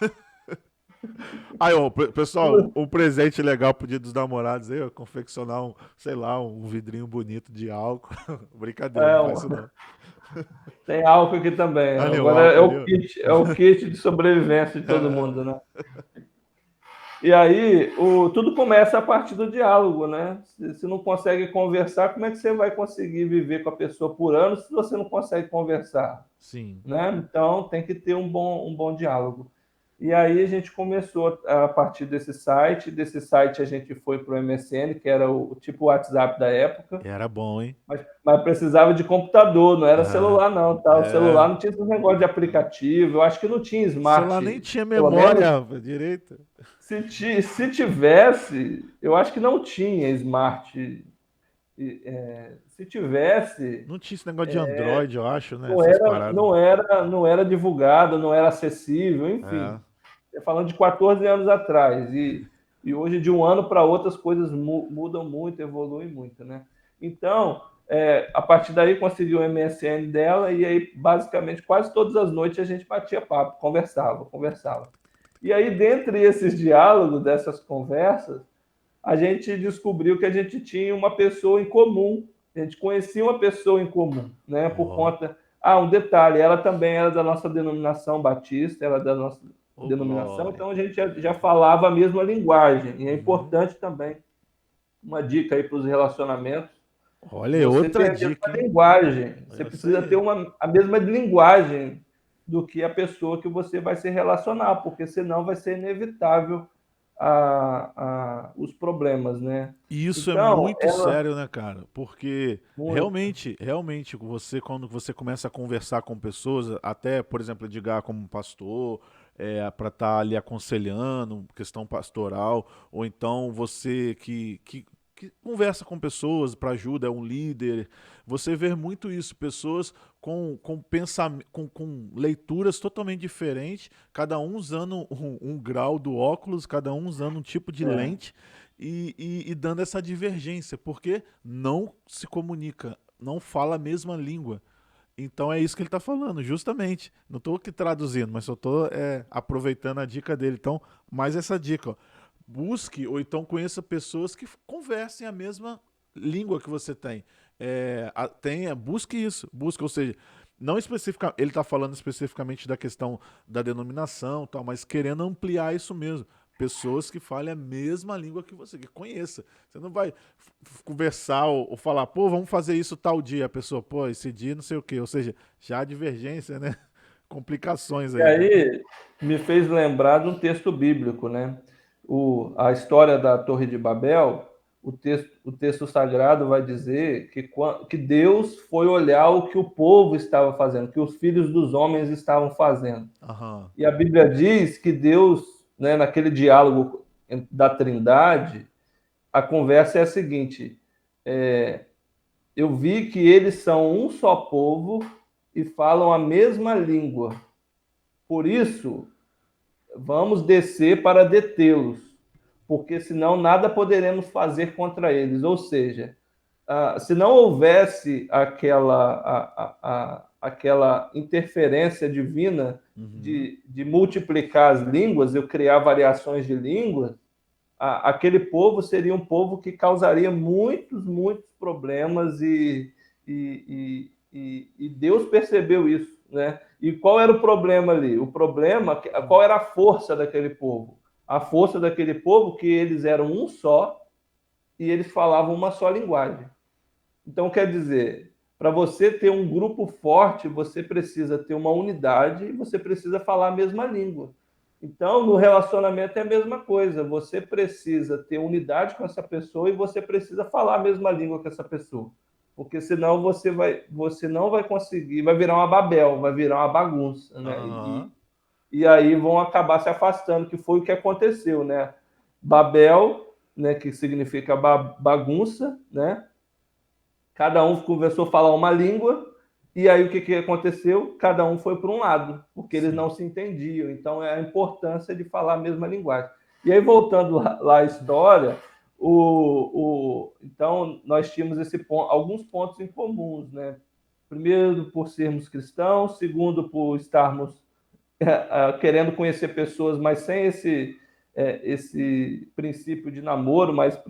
Aí, ó, pessoal, um presente legal pro Dia dos Namorados aí, ó, confeccionar sei lá, um vidrinho bonito de álcool. Brincadeira, não
É,
faz isso não.
tem álcool aqui também.
Ali, o
Agora
álcool ali, ó.
é o kit de sobrevivência de todo mundo, né? E aí, tudo começa a partir do diálogo, né? Se não consegue conversar, como é que você vai conseguir viver com a pessoa por anos se você não consegue conversar,
Sim.
né? Então, tem que ter um bom diálogo. E aí a gente começou a partir desse site a gente foi para o MSN, que era o tipo WhatsApp da época,
Era bom, hein?
mas precisava de computador, não era
Ah,
celular não, tá? O celular
é.
não tinha esse negócio de aplicativo, eu acho que não tinha
O celular nem
smart,
tinha
pelo menos
memória, rapaz, direito.
se tivesse, eu acho que não tinha smart. Se tivesse,
Não tinha esse negócio de Android, eu acho, né?
não
Essas
era,
paradas.
não era, não era divulgado, não era acessível,
É.
enfim. Falando de 14 anos atrás. E hoje, de um ano para outro, as coisas mudam muito, evoluem muito, né? Então, a partir daí, consegui o MSN dela e aí, basicamente, quase todas as noites a gente batia papo, conversava. E aí, dentre esses diálogos, dessas conversas, a gente descobriu que a gente tinha uma pessoa em comum. A gente conhecia uma pessoa em comum, né? Por
Ó,
conta. Ah, um detalhe, ela também era da nossa denominação batista, ela é da nossa
ô
denominação,
glória.
então a gente já falava a mesma linguagem. E é
Uhum.
importante também, uma dica aí para os relacionamentos,
Olha, aí,
você
outra
ter a
dica,
mesma
hein?
linguagem. Você
É isso
precisa ter
aí.
a mesma linguagem do que a pessoa que você vai se relacionar, porque senão vai ser inevitável os problemas, né?
E isso é
Então,
muito sério, né, cara? Porque
muito,
realmente, quando você começa a conversar com pessoas, até, por exemplo, Edgar como pastor, para estar ali aconselhando, questão pastoral, ou então você que conversa com pessoas para ajuda, é um líder, você vê muito isso, pessoas com pensamento, com leituras totalmente diferentes, cada um usando um grau do óculos, cada um usando um tipo de
é,
lente e dando essa divergência, porque não se comunica, não fala a mesma língua. Então é isso que ele está falando, justamente. Não estou aqui traduzindo, mas só estou aproveitando a dica dele. Então, mais essa dica. Ó. Busque ou então conheça pessoas que conversem a mesma língua que você tem. Busque isso. Busque, ou seja, não especifica, ele está falando especificamente da questão da denominação, tal, mas querendo ampliar isso mesmo. Pessoas que falem a mesma língua que você, que conheça. Você não vai conversar ou falar, pô, vamos fazer isso tal dia. A pessoa, pô, esse dia não sei o quê. Ou seja, já há divergência, né? Complicações
E
aí.
aí me fez lembrar de um texto bíblico, né? A história da Torre de Babel, o texto sagrado vai dizer que Deus foi olhar o que o povo estava fazendo, que os filhos dos homens estavam fazendo.
Aham.
E a Bíblia diz que Deus, né, naquele diálogo da Trindade, a conversa é a seguinte: é, eu vi que eles são um só povo e falam a mesma língua. Por isso, vamos descer para detê-los, porque senão nada poderemos fazer contra eles. Ou seja, se não houvesse aquela interferência divina
Uhum.
de multiplicar as línguas, eu criar variações de línguas, aquele povo seria um povo que causaria muitos problemas e Deus percebeu isso, né? E qual era o problema ali? O problema, qual era a força daquele povo? A força daquele povo que eles eram um só e eles falavam uma só linguagem. Então, quer dizer, para você ter um grupo forte, você precisa ter uma unidade e você precisa falar a mesma língua. Então, no relacionamento é a mesma coisa. Você precisa ter unidade com essa pessoa e você precisa falar a mesma língua com essa pessoa. Porque senão você não vai conseguir, vai virar uma Babel, vai virar uma bagunça, né?
Aham.
E aí vão acabar se afastando, que foi o que aconteceu, né? Babel, né, que significa bagunça, né? Cada um começou a falar uma língua, e aí o que aconteceu? Cada um foi para um lado, porque eles
Sim.
não se entendiam. Então, é a importância de falar a mesma linguagem. E aí, voltando lá à história, então nós tínhamos alguns pontos em comuns, né? Primeiro, por sermos cristãos, segundo, por estarmos querendo conhecer pessoas, mas sem esse princípio de namoro, mas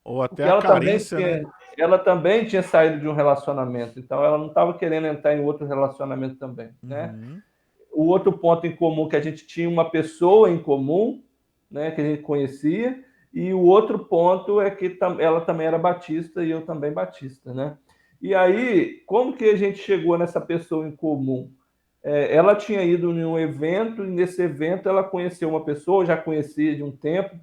Ou até
porque
a carência, né?
ela também tinha saído de um relacionamento, então ela não estava querendo entrar em outro relacionamento também, né?
Uhum.
O outro ponto em comum que a gente tinha uma pessoa em comum, né, que a gente conhecia, e o outro ponto é que ela também era batista e eu também batista, né? E aí, como que a gente chegou nessa pessoa em comum? Ela tinha ido em um evento e nesse evento ela conheceu uma pessoa, já conhecia de um tempo,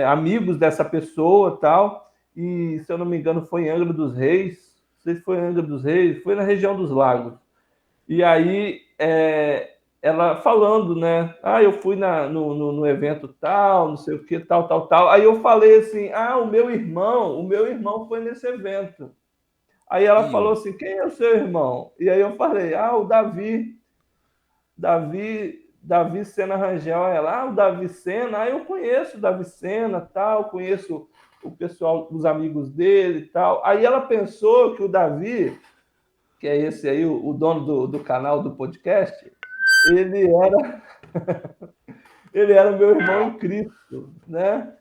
amigos dessa pessoa tal, e se eu não me engano foi em Angra dos Reis, não sei se foi em Angra dos Reis, foi na região dos Lagos. E aí ela falando, né? Eu fui no evento tal, não sei o que, tal. Aí eu falei assim, o meu irmão foi nesse evento. Aí ela falou
Ih.
assim, quem é o seu irmão? E aí eu falei, o Davi Sena Rangel. Ela, o Davi Sena, eu conheço o Davi Sena, tal, conheço o pessoal, os amigos dele e tal. Aí ela pensou que o Davi, que é esse aí, o dono do canal do podcast, ele era, ele era meu irmão em Cristo, né?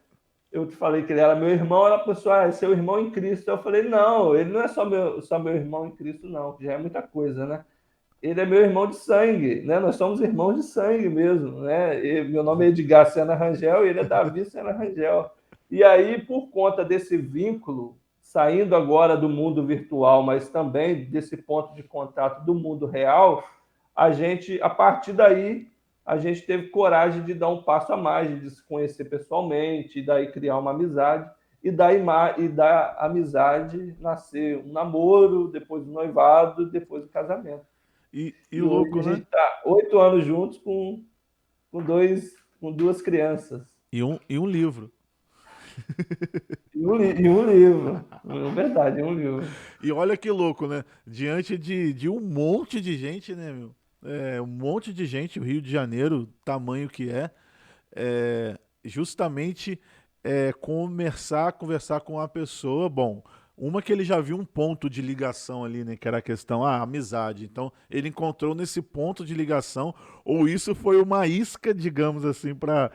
Eu te falei que ele era meu irmão, ela pensou, é seu irmão em Cristo. Eu falei, não, ele não é só meu irmão em Cristo, não, que já é muita coisa, né? Ele é meu irmão de sangue, né? Nós somos irmãos de sangue mesmo, né? Meu nome é Edgar Sena Rangel e ele é Davi Sena Rangel. E aí, por conta desse vínculo, saindo agora do mundo virtual, mas também desse ponto de contato do mundo real, a partir daí, a gente teve coragem de dar um passo a mais, de se conhecer pessoalmente, e daí criar uma amizade, da amizade nascer um namoro, depois o noivado, depois o casamento.
E
E hoje a
louco,
gente
né?
está 8 anos juntos com duas crianças
E um livro.
e um livro. É verdade, um livro.
E olha que louco, né? Diante de um monte de gente, né, meu? Um monte de gente, o Rio de Janeiro, tamanho que justamente começar a conversar com a pessoa. Bom, uma que ele já viu um ponto de ligação ali, né? Que era a questão, amizade. Então, ele encontrou nesse ponto de ligação, ou isso foi uma isca, digamos assim, para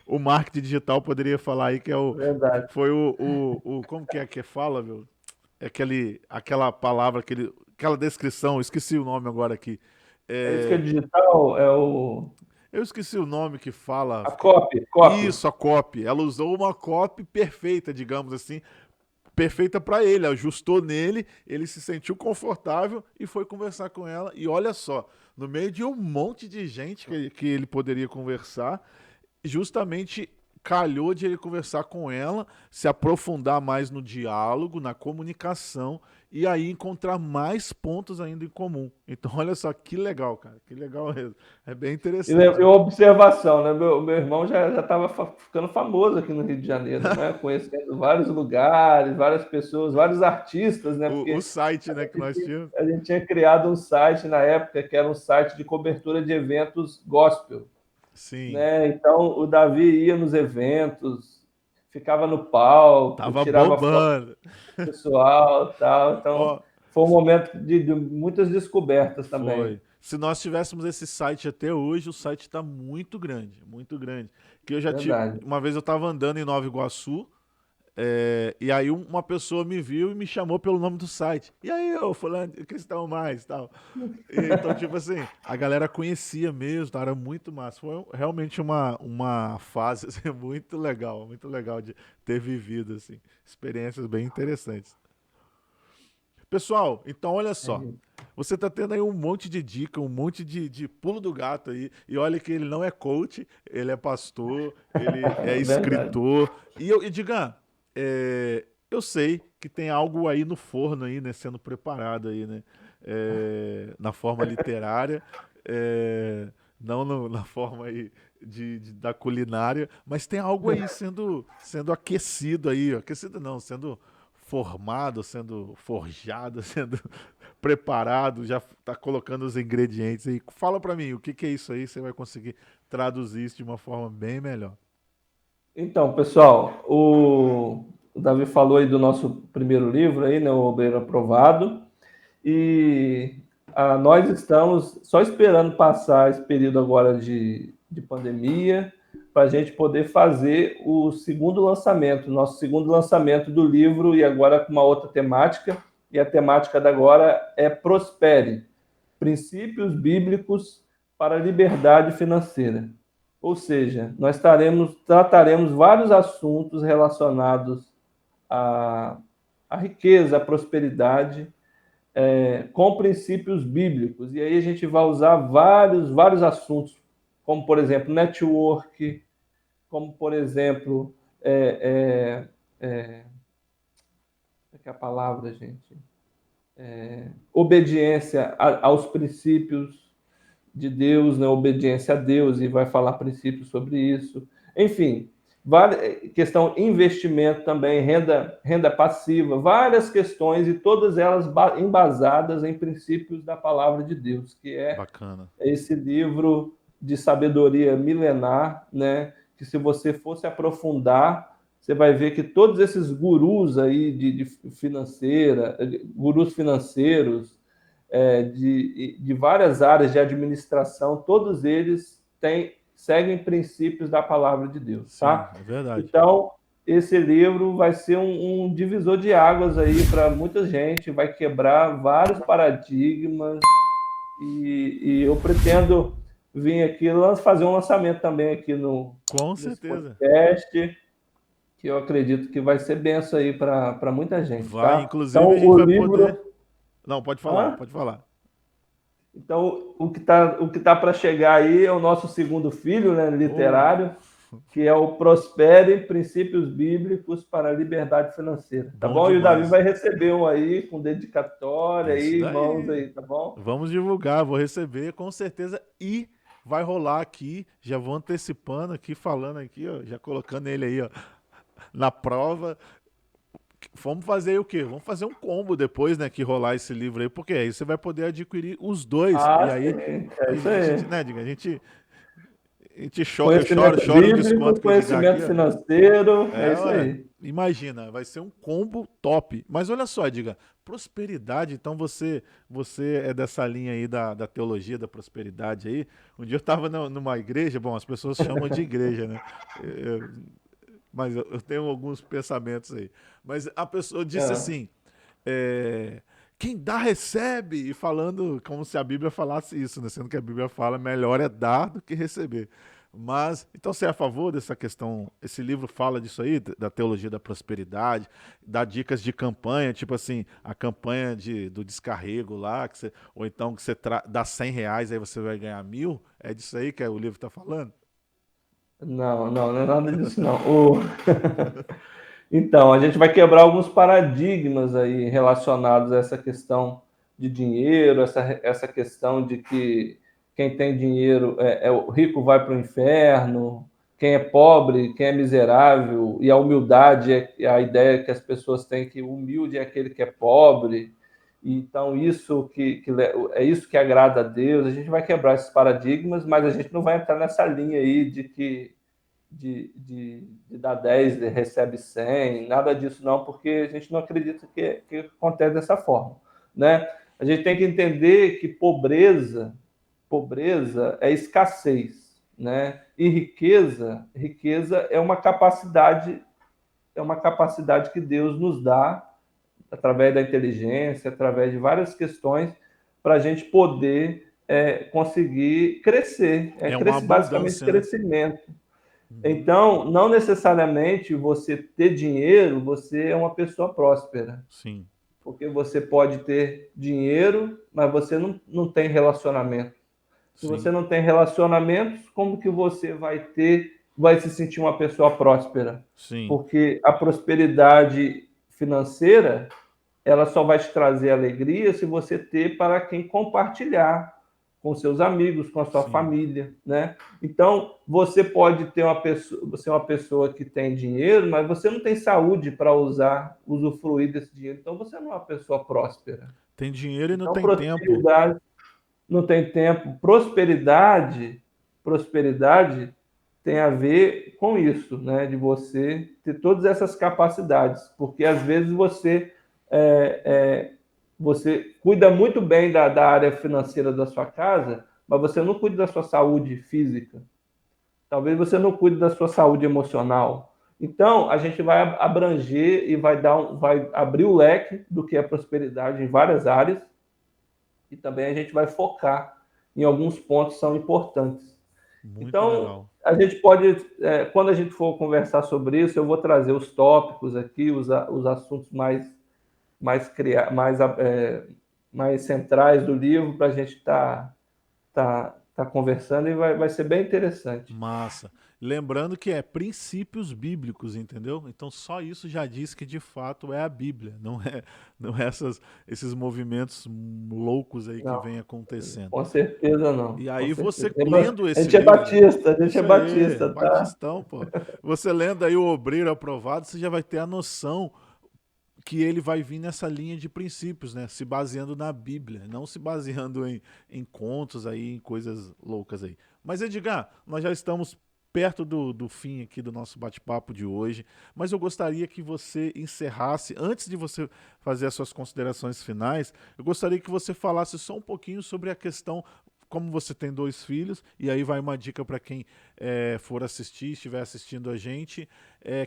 o marketing digital poderia falar aí que
Verdade.
foi como que fala, meu? É aquela palavra que ele aquela descrição, esqueci o nome agora aqui.
É isso que é digital, é o...
Eu esqueci o nome que fala.
A copy.
Isso, a copy. Ela usou uma copy perfeita, digamos assim, perfeita para ele, ajustou nele, ele se sentiu confortável e foi conversar com ela. E olha só, no meio de um monte de gente que ele poderia conversar, justamente calhou de ele conversar com ela, se aprofundar mais no diálogo, na comunicação e aí encontrar mais pontos ainda em comum. Então, olha só que legal, cara, que legal mesmo. É bem interessante.
E uma observação, né? Meu irmão já estava ficando famoso aqui no Rio de Janeiro, né? Conhecendo vários lugares, várias pessoas, vários artistas, né?
O
Porque
site, né, que nós tínhamos.
a gente tinha criado um site na época que era um site de cobertura de eventos gospel.
Sim.
Né? Então o Davi ia nos eventos, ficava no palco,
Tava
tirava foto
bombando.
com o pessoal, tal. Então
Ó,
foi um momento de muitas descobertas também.
foi. Se nós tivéssemos esse site até hoje, o site está muito grande, muito grande. Que eu já tive,
Verdade.
uma vez eu estava andando em Nova Iguaçu, e aí uma pessoa me viu e me chamou pelo nome do site. E aí, eu fulano, Cristão Mais, tal. Então, tipo assim, a galera conhecia mesmo, tá? Era muito massa. Foi realmente uma fase assim, muito legal de ter vivido, assim, experiências bem interessantes. Pessoal, então olha só. Você tá tendo aí um monte de dica, um monte de pulo do gato aí. E olha que ele não é coach, ele é pastor, ele é
Verdade.
escritor. E diga, eu sei que tem algo aí no forno aí, né, sendo preparado aí, né? Na forma literária, não na forma aí da culinária, mas tem algo aí sendo aquecido aí, ó. Aquecido não, sendo formado, sendo forjado, sendo preparado, já tá colocando os ingredientes aí. Fala para mim, o que é isso aí? Você vai conseguir traduzir isso de uma forma bem melhor.
Então, pessoal, o Davi falou aí do nosso primeiro livro aí, né, o Obreiro Aprovado, e nós estamos só esperando passar esse período agora de pandemia para a gente poder fazer o segundo lançamento, nosso segundo lançamento do livro, e agora com uma outra temática, e a temática da agora é Prospere, Princípios Bíblicos para a Liberdade Financeira. Ou seja, nós trataremos vários assuntos relacionados à riqueza, à prosperidade, com princípios bíblicos. E aí a gente vai usar vários assuntos, como, por exemplo, network, como, por exemplo, que é a palavra, gente? Obediência aos princípios de Deus, né? Obediência a Deus, e vai falar princípios sobre isso. Enfim, questão investimento também, renda passiva, várias questões, e todas elas embasadas em princípios da palavra de Deus, que é
Bacana.
esse livro de sabedoria milenar, né? Que se você fosse aprofundar, você vai ver que todos esses gurus aí de financeira, gurus financeiros, de várias áreas de administração, todos eles seguem princípios da palavra de Deus,
Sim,
tá?
é verdade.
Então, esse livro vai ser um divisor de águas aí para muita gente, vai quebrar vários paradigmas, e eu pretendo vir aqui fazer um lançamento também aqui
Com
nesse
certeza.
podcast, que eu acredito que vai ser benção aí para muita gente,
Vai,
tá?
inclusive a
Então,
gente
o
vai poder.
livro...
Não, pode falar,
Hã?
pode falar.
Então, o que tá para chegar aí é o nosso segundo filho, né,
Oh,
literário, que é o Prospere, Princípios Bíblicos para a Liberdade Financeira, tá
bom
bom? E o Davi
demais.
vai receber um aí, com dedicatória
Isso
aí, mãos
daí.
aí, tá bom?
Vamos divulgar, vou receber com certeza e vai rolar aqui. Já vou antecipando aqui, falando aqui, ó, já colocando ele aí, ó, na prova. Vamos fazer o quê? Vamos fazer um combo depois, né, que rolar esse livro aí, porque aí você vai poder adquirir os dois. E
Ah,
aí
sim, é
a
isso
gente,
aí.
né, diga, eu
Conhecimento
choro o
bíblico,
desconto que o Edgar aqui,
conhecimento
ó.
financeiro, é isso
Ué,
aí.
imagina, vai ser um combo top. Mas olha só, diga, prosperidade, então você é dessa linha aí da teologia da prosperidade aí. Um dia eu estava numa igreja, bom, as pessoas chamam de igreja, né? Eu- mas eu tenho alguns pensamentos aí. Mas a pessoa disse
É.
assim, é, quem dá recebe, e falando como se a Bíblia falasse isso, né? Sendo que a Bíblia fala melhor é dar do que receber. Mas, então você é a favor dessa questão? Esse livro fala disso aí, da teologia da prosperidade, dá dicas de campanha, tipo assim, a campanha do descarrego lá, ou então que você dá R$ 100, aí você vai ganhar 1.000, é disso aí que o livro está falando?
Não, não, não é nada disso, não. Então, a gente vai quebrar alguns paradigmas aí relacionados a essa questão de dinheiro, essa questão de que quem tem dinheiro o rico vai para o inferno, quem é pobre, quem é miserável, e a humildade é a ideia que as pessoas têm que o humilde é aquele que é pobre. Então, isso é isso que agrada a Deus. A gente vai quebrar esses paradigmas, mas a gente não vai entrar nessa linha aí de que de dar 10 recebe 100, nada disso não, porque a gente não acredita que acontece dessa forma, né? A gente tem que entender que pobreza é escassez, né? E riqueza é uma capacidade que Deus nos dá através da inteligência, através de várias questões para a gente poder conseguir crescer,
É uma
basicamente
abundância, né?
crescimento.
Uhum.
Então, não necessariamente você ter dinheiro, você é uma pessoa próspera.
Sim,
Porque você pode ter dinheiro, mas você não tem relacionamento. Se você
sim,
não tem relacionamentos, como que você vai se sentir uma pessoa próspera?
sim,
Porque a prosperidade financeira, ela só vai te trazer alegria se você ter para quem compartilhar com seus amigos, com a sua
sim,
família, né? Então, você pode ter você é uma pessoa que tem dinheiro, mas você não tem saúde para usufruir desse dinheiro. Então, você não é uma pessoa próspera.
tem dinheiro e não
Então,
tem tempo.
prosperidade não tem tempo. Prosperidade tem a ver com isso, né? De você ter todas essas capacidades, porque às vezes é, é, você cuida muito bem da área financeira da sua casa, mas você não cuida da sua saúde física. Talvez você não cuide da sua saúde emocional. Então, a gente vai abranger e vai abrir o leque do que é prosperidade em várias áreas e também a gente vai focar em alguns pontos que são importantes.
Muito
Então,
legal.
a gente pode, quando a gente for conversar sobre isso, eu vou trazer os tópicos aqui, os assuntos mais centrais do livro para a gente tá conversando e vai ser bem interessante.
Massa. Lembrando que é princípios bíblicos, entendeu? Então só isso já diz que de fato é a Bíblia, não é esses movimentos loucos aí que
Não,
vem acontecendo.
com certeza não,
E
com
aí você
certeza.
lendo
A
esse
gente é
livro,
batista,
isso aí,
tá?
Batistão, pô. Você lendo aí o Obreiro Aprovado, você já vai ter a noção que ele vai vir nessa linha de princípios, né? Se baseando na Bíblia, não se baseando em contos aí, em coisas loucas aí. Mas, Edgar, nós já estamos perto do fim aqui do nosso bate-papo de hoje, mas eu gostaria que você encerrasse, antes de você fazer as suas considerações finais, eu gostaria que você falasse só um pouquinho sobre a questão, como você tem 2 filhos, e aí vai uma dica para quem for assistir, estiver assistindo a gente,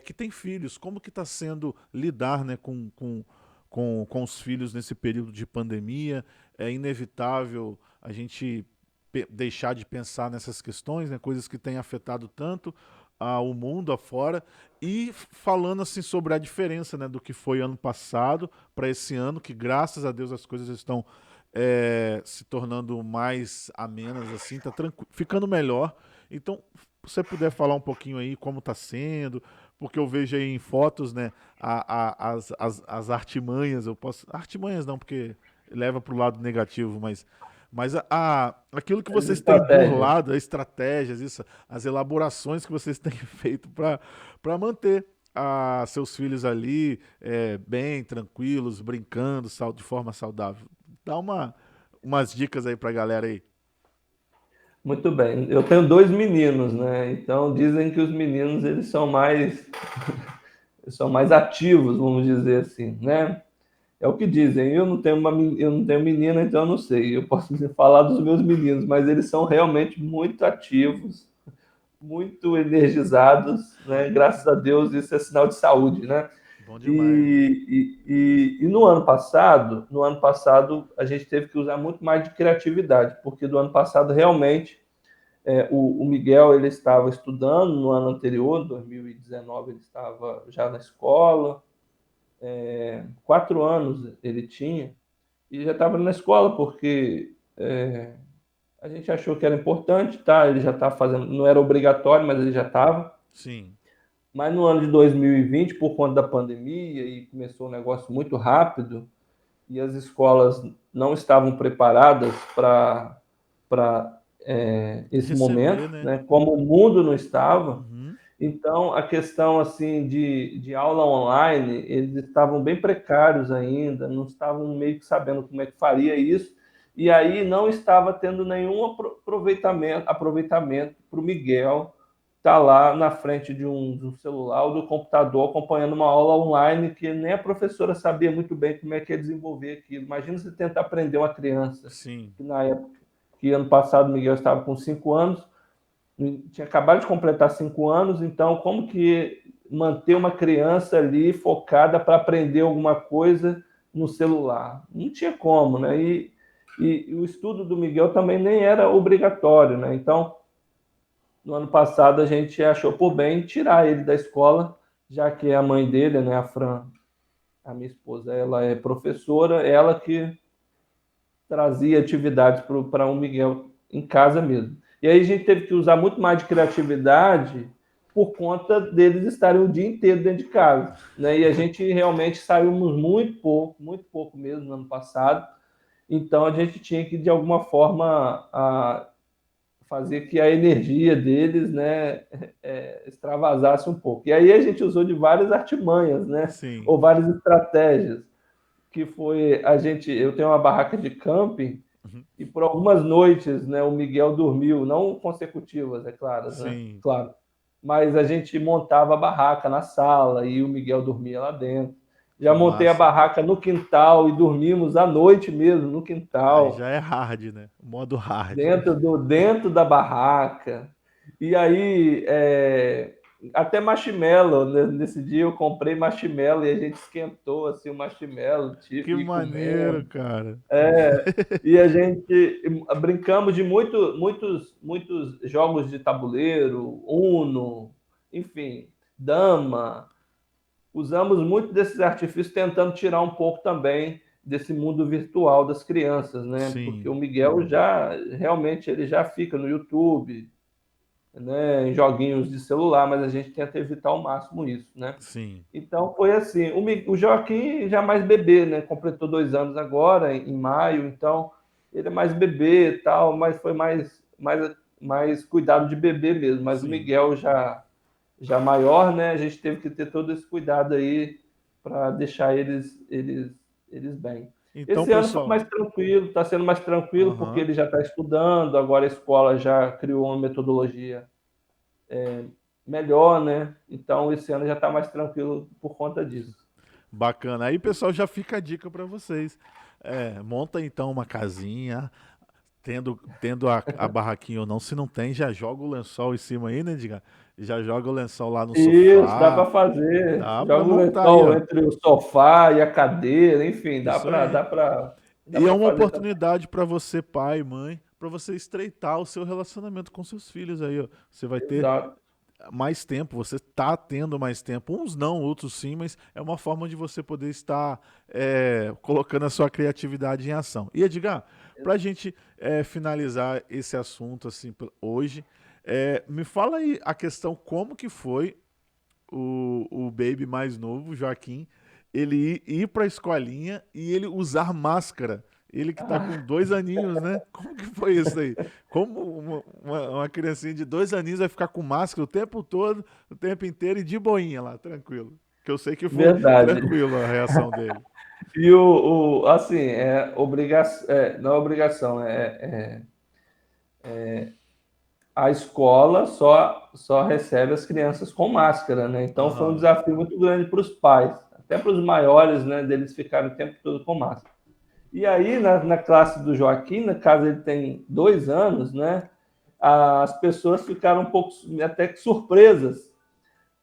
que tem filhos, como que está sendo lidar, né, com os filhos nesse período de pandemia. É inevitável a gente deixar de pensar nessas questões, né, coisas que têm afetado tanto o mundo afora, e falando assim sobre a diferença, né, do que foi ano passado para esse ano, que graças a Deus as coisas estão se tornando mais amenas, assim, tá ficando melhor. Então, se você puder falar um pouquinho aí como está sendo, porque eu vejo aí em fotos, né, as artimanhas, eu posso. Artimanhas não, porque leva para o lado negativo, mas aquilo que
As
vocês têm
estratégias.
burlado, as estratégias, isso, as elaborações que vocês têm feito para manter seus filhos ali bem, tranquilos, brincando de forma saudável. Dá umas dicas aí pra galera aí.
Muito bem. Eu tenho 2 meninos, né? Então dizem que os meninos eles são mais ativos, vamos dizer assim, né? É o que dizem. Eu não tenho menina, então eu não sei. Eu posso falar dos meus meninos, mas eles são realmente muito ativos, muito energizados, né? Graças a Deus isso é sinal de saúde, né?
Bom demais.
E no ano passado a gente teve que usar muito mais de criatividade, porque do ano passado realmente o Miguel ele estava estudando no ano anterior, 2019 ele estava já na escola, 4 anos ele tinha e já estava na escola porque a gente achou que era importante, tá? Ele já estava fazendo, não era obrigatório, mas ele já estava.
Sim.
Mas no ano de 2020, por conta da pandemia, e começou um negócio muito rápido, e as escolas não estavam preparadas para esse
Receber,
momento,
né?
né? Como o mundo não estava.
Uhum.
Então, a questão assim de aula online, eles estavam bem precários ainda, não estavam meio que sabendo como é que faria isso, e aí não estava tendo nenhum aproveitamento para o Miguel estar lá na frente de um celular ou do computador acompanhando uma aula online que nem a professora sabia muito bem como é que ia desenvolver aquilo. Imagina você tentar aprender uma criança,
Sim.
que na época, que ano passado o Miguel estava com 5 anos, tinha acabado de completar 5 anos, então como que manter uma criança ali focada para aprender alguma coisa no celular? Não tinha como, né? E o estudo do Miguel também nem era obrigatório, né? Então, no ano passado a gente achou por bem tirar ele da escola, já que a mãe dele, né, a Fran, a minha esposa, ela é professora, ela que trazia atividades para o Miguel em casa mesmo. E aí a gente teve que usar muito mais de criatividade por conta deles estarem o dia inteiro dentro de casa, né? E a gente realmente saímos muito pouco mesmo no ano passado. Então a gente tinha que de alguma forma fazer que a energia deles, né, extravasasse um pouco. E aí a gente usou de várias artimanhas, né,
Sim.
ou várias estratégias, que foi eu tenho uma barraca de camping
Uhum.
e por algumas noites, né, o Miguel dormiu, não consecutivas, é claro, né?
Sim.
Claro. Mas a gente montava a barraca na sala e o Miguel dormia lá dentro. Já
Que
montei a
massa.
barraca no quintal e dormimos à noite mesmo no
Aí já
quintal,
é hard, né? Modo hard.
dentro da barraca. E aí, até marshmallow, né? Nesse dia eu comprei marshmallow e a gente esquentou assim o marshmallow,
Que
tipo, e
maneiro,
comendo.
cara.
E a gente brincamos de muitos jogos de tabuleiro, Uno, enfim, dama. Usamos muito desses artifícios tentando tirar um pouco também desse mundo virtual das crianças, né? Porque
Sim,
o Miguel já realmente ele já fica no YouTube, né, em joguinhos de celular, mas a gente tenta evitar ao máximo isso, né?
sim,
Então foi assim. O Joaquim já é mais bebê, né? Completou 2 anos agora, em maio, então ele é mais bebê e tal, mas foi mais cuidado de bebê mesmo. Mas o
sim.
Miguel já maior, né? A gente teve que ter todo esse cuidado aí para deixar eles bem.
Então,
Esse ano foi
pessoal.
mais tranquilo, está sendo mais tranquilo porque
Aham.
ele já está estudando, agora a escola já criou uma metodologia melhor, né? Então esse ano já está mais tranquilo por conta disso.
Bacana. Aí, pessoal, já fica a dica para vocês. Monta então uma casinha, tendo a barraquinha ou não. Se não tem, já joga o lençol em cima aí, né, diga? Já joga o lençol lá no
Isso, dá
sofá.
para fazer.
Dá para
Joga o
montar aí,
lençol
ó.
entre o sofá e a cadeira, enfim, dá
Isso
para
aí.
dá para dá
E é
para
uma
fazer também.
oportunidade para você, pai, mãe, para você estreitar o seu relacionamento com seus filhos aí, ó. Você vai ter
Exato.
mais tempo, você está tendo mais tempo. Uns não, outros sim, mas é uma forma de você poder estar colocando a sua criatividade em ação. E Edgar, para a gente finalizar esse assunto assim hoje, me fala aí a questão como que foi o baby mais novo, o Joaquim, ele ir para a escolinha e ele usar máscara. Ele que tá com 2 aninhos, né? Como que foi isso aí? Como uma criancinha de 2 aninhos vai ficar com máscara o tempo todo, o tempo inteiro e de boinha lá, tranquilo? Que eu sei que foi
Verdade.
tranquilo a reação dele.
E assim, não é obrigação, a escola só recebe as crianças com máscara, né? Então foi um
Aham.
desafio muito grande para os pais, até para os maiores, né, deles ficarem o tempo todo com máscara. E aí, na classe do Joaquim, na casa ele tem 2 anos, né? As pessoas ficaram um pouco até que surpresas,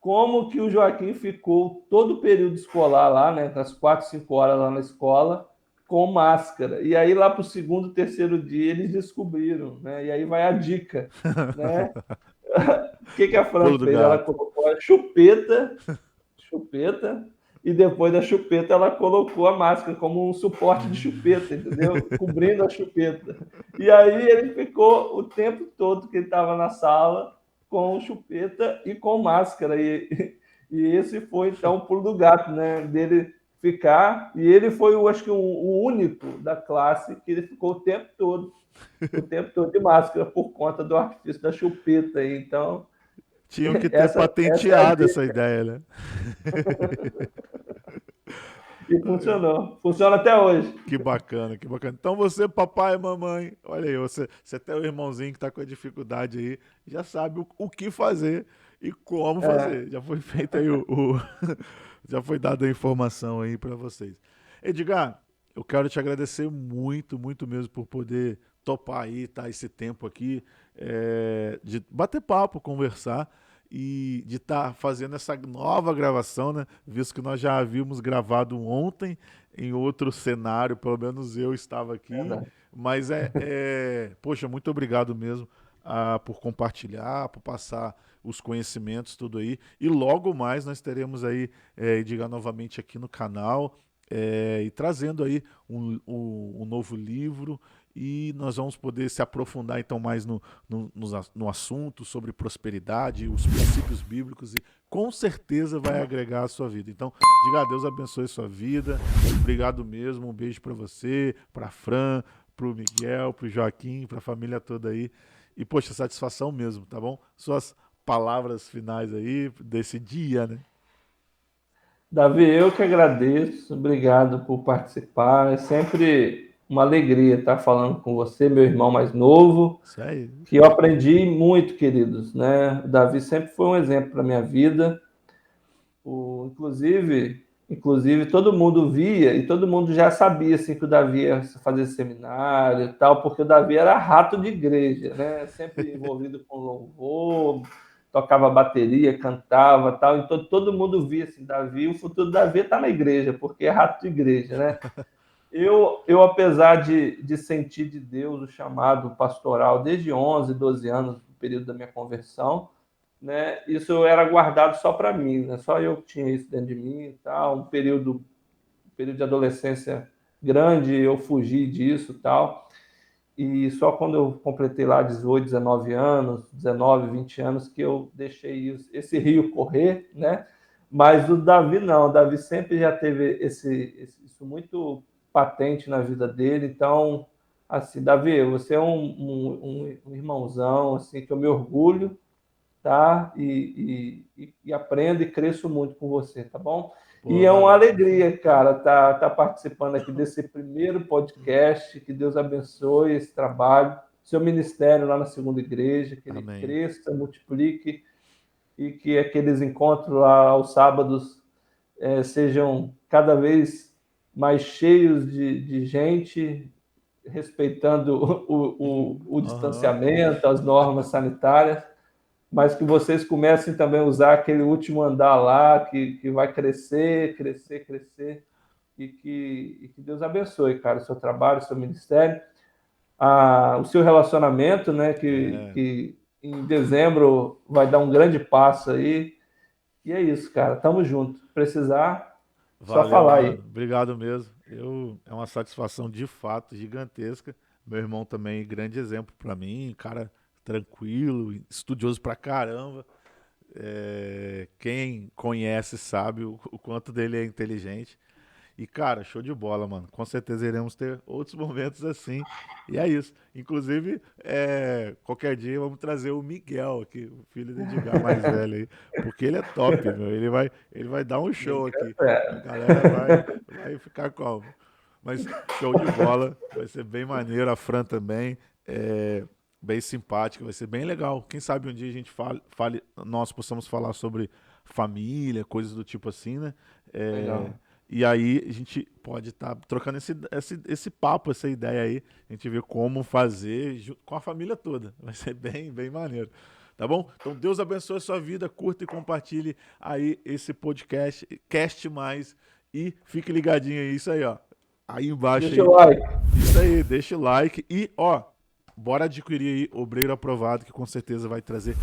como que o Joaquim ficou todo o período escolar lá, né, das 4, 5 horas lá na escola, com máscara. E aí, lá para o segundo, terceiro dia, eles descobriram, né? E aí vai a dica, né? O que a Fran
Pulo do
fez? Ela
gato.
colocou a chupeta, e depois da chupeta ela colocou a máscara como um suporte de chupeta, entendeu? Cobrindo a chupeta. E aí ele ficou o tempo todo que ele estava na sala com chupeta e com máscara. E esse foi, então, o pulo do gato, né? Dele ficar. E ele foi, acho que, o único da classe que ele ficou o tempo todo de máscara por conta do artifício da chupeta. Então,
Tinham que ter
essa é a
patenteado essa
dica.
ideia, né?
E funcionou. Funciona até hoje.
Que bacana, que bacana. Então você, papai e mamãe, olha aí, você tem o irmãozinho que está com a dificuldade aí, já sabe o que fazer e como
É,
fazer. Já foi feito aí já foi dada a informação aí para vocês. Edgar, eu quero te agradecer muito, muito mesmo por poder topar aí, tá, esse tempo aqui, de bater papo, conversar e de estar fazendo essa nova gravação, né? Visto que nós já havíamos gravado ontem em outro cenário, pelo menos eu estava aqui,
verdade.
mas poxa, muito obrigado mesmo, por compartilhar, por passar os conhecimentos, tudo aí. E logo mais nós teremos aí, Edgar novamente aqui no canal, e trazendo aí um novo livro, e nós vamos poder se aprofundar então mais no assunto sobre prosperidade, os princípios bíblicos, e com certeza vai agregar a sua vida. Então, diga, Deus abençoe a sua vida. Obrigado mesmo. Um beijo para você, para Fran, para o Miguel, para o Joaquim, para a família toda aí. E, poxa, satisfação mesmo, tá bom? Suas palavras finais aí desse dia, né?
Davi, eu que agradeço. Obrigado por participar. É sempre uma alegria estar falando com você, meu irmão mais novo,
Isso aí.
que eu aprendi muito, queridos, né? O Davi sempre foi um exemplo para minha vida. Inclusive, todo mundo via e todo mundo já sabia assim, que o Davi ia fazer seminário e tal, porque o Davi era rato de igreja, né? Sempre envolvido com louvor, tocava bateria, cantava tal. Então todo mundo via assim, Davi, o futuro do Davi está na igreja, porque é rato de igreja, né? Eu apesar de sentir de Deus o chamado pastoral desde 11, 12 anos, no período da minha conversão, né? Isso era guardado só para mim, né? Só eu que tinha isso dentro de mim e tal. Um período de adolescência grande, eu fugi disso e tal. E só quando eu completei lá 18, 19 anos, 19, 20 anos, que eu deixei esse rio correr, né? Mas o Davi não, o Davi sempre já teve isso muito patente na vida dele. Então, assim, Davi, você é um irmãozão, assim, que eu me orgulho, tá? E aprendo e cresço muito com você, tá bom? E
Pô,
é uma
valeu.
alegria, cara, tá participando aqui desse primeiro podcast. Que Deus abençoe esse trabalho, seu ministério lá na Segunda Igreja, que ele
Amém.
cresça, multiplique e que aqueles encontros lá aos sábados sejam cada vez mais cheios de gente, respeitando o
Aham.
distanciamento, as normas sanitárias, mas que vocês comecem também a usar aquele último andar lá, que vai crescer, crescer, crescer, e que Deus abençoe, cara, o seu trabalho, o seu ministério, o seu relacionamento, né,
É,
que em dezembro vai dar um grande passo aí, e é isso, cara, tamo junto. Precisar, só
valeu,
falar aí.
mano. Obrigado mesmo. É uma satisfação de fato gigantesca. Meu irmão também, grande exemplo pra mim, cara tranquilo, estudioso pra caramba. Quem conhece sabe o quanto dele é inteligente. E, cara, show de bola, mano. Com certeza iremos ter outros momentos assim. E é isso. Inclusive, qualquer dia vamos trazer o Miguel aqui, o filho do Edgar mais velho aí. Porque ele é top, meu. Ele vai dar um show aqui. A galera vai ficar como? Mas show de bola. Vai ser bem maneiro. A Fran também. É, bem simpática. Vai ser bem legal. Quem sabe um dia a gente nós possamos falar sobre família, coisas do tipo assim, né? É,
Legal.
e aí a gente pode estar trocando esse papo, essa ideia aí. A gente vê como fazer com a família toda. Vai ser bem, bem maneiro. tá bom? Então Deus abençoe a sua vida, curta e compartilhe aí esse podcast, Cast Mais, e fique ligadinho aí, isso aí, ó. Aí embaixo
Deixa
aí.
o like.
Isso aí, deixa o like e, ó, bora adquirir aí Obreiro Aprovado, que com certeza vai trazer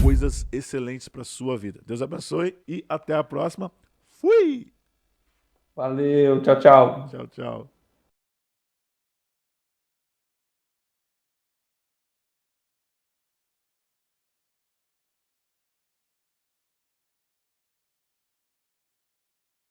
coisas excelentes para sua vida. Deus abençoe e até a próxima. Fui!
Valeu, tchau, tchau.
Tchau, tchau.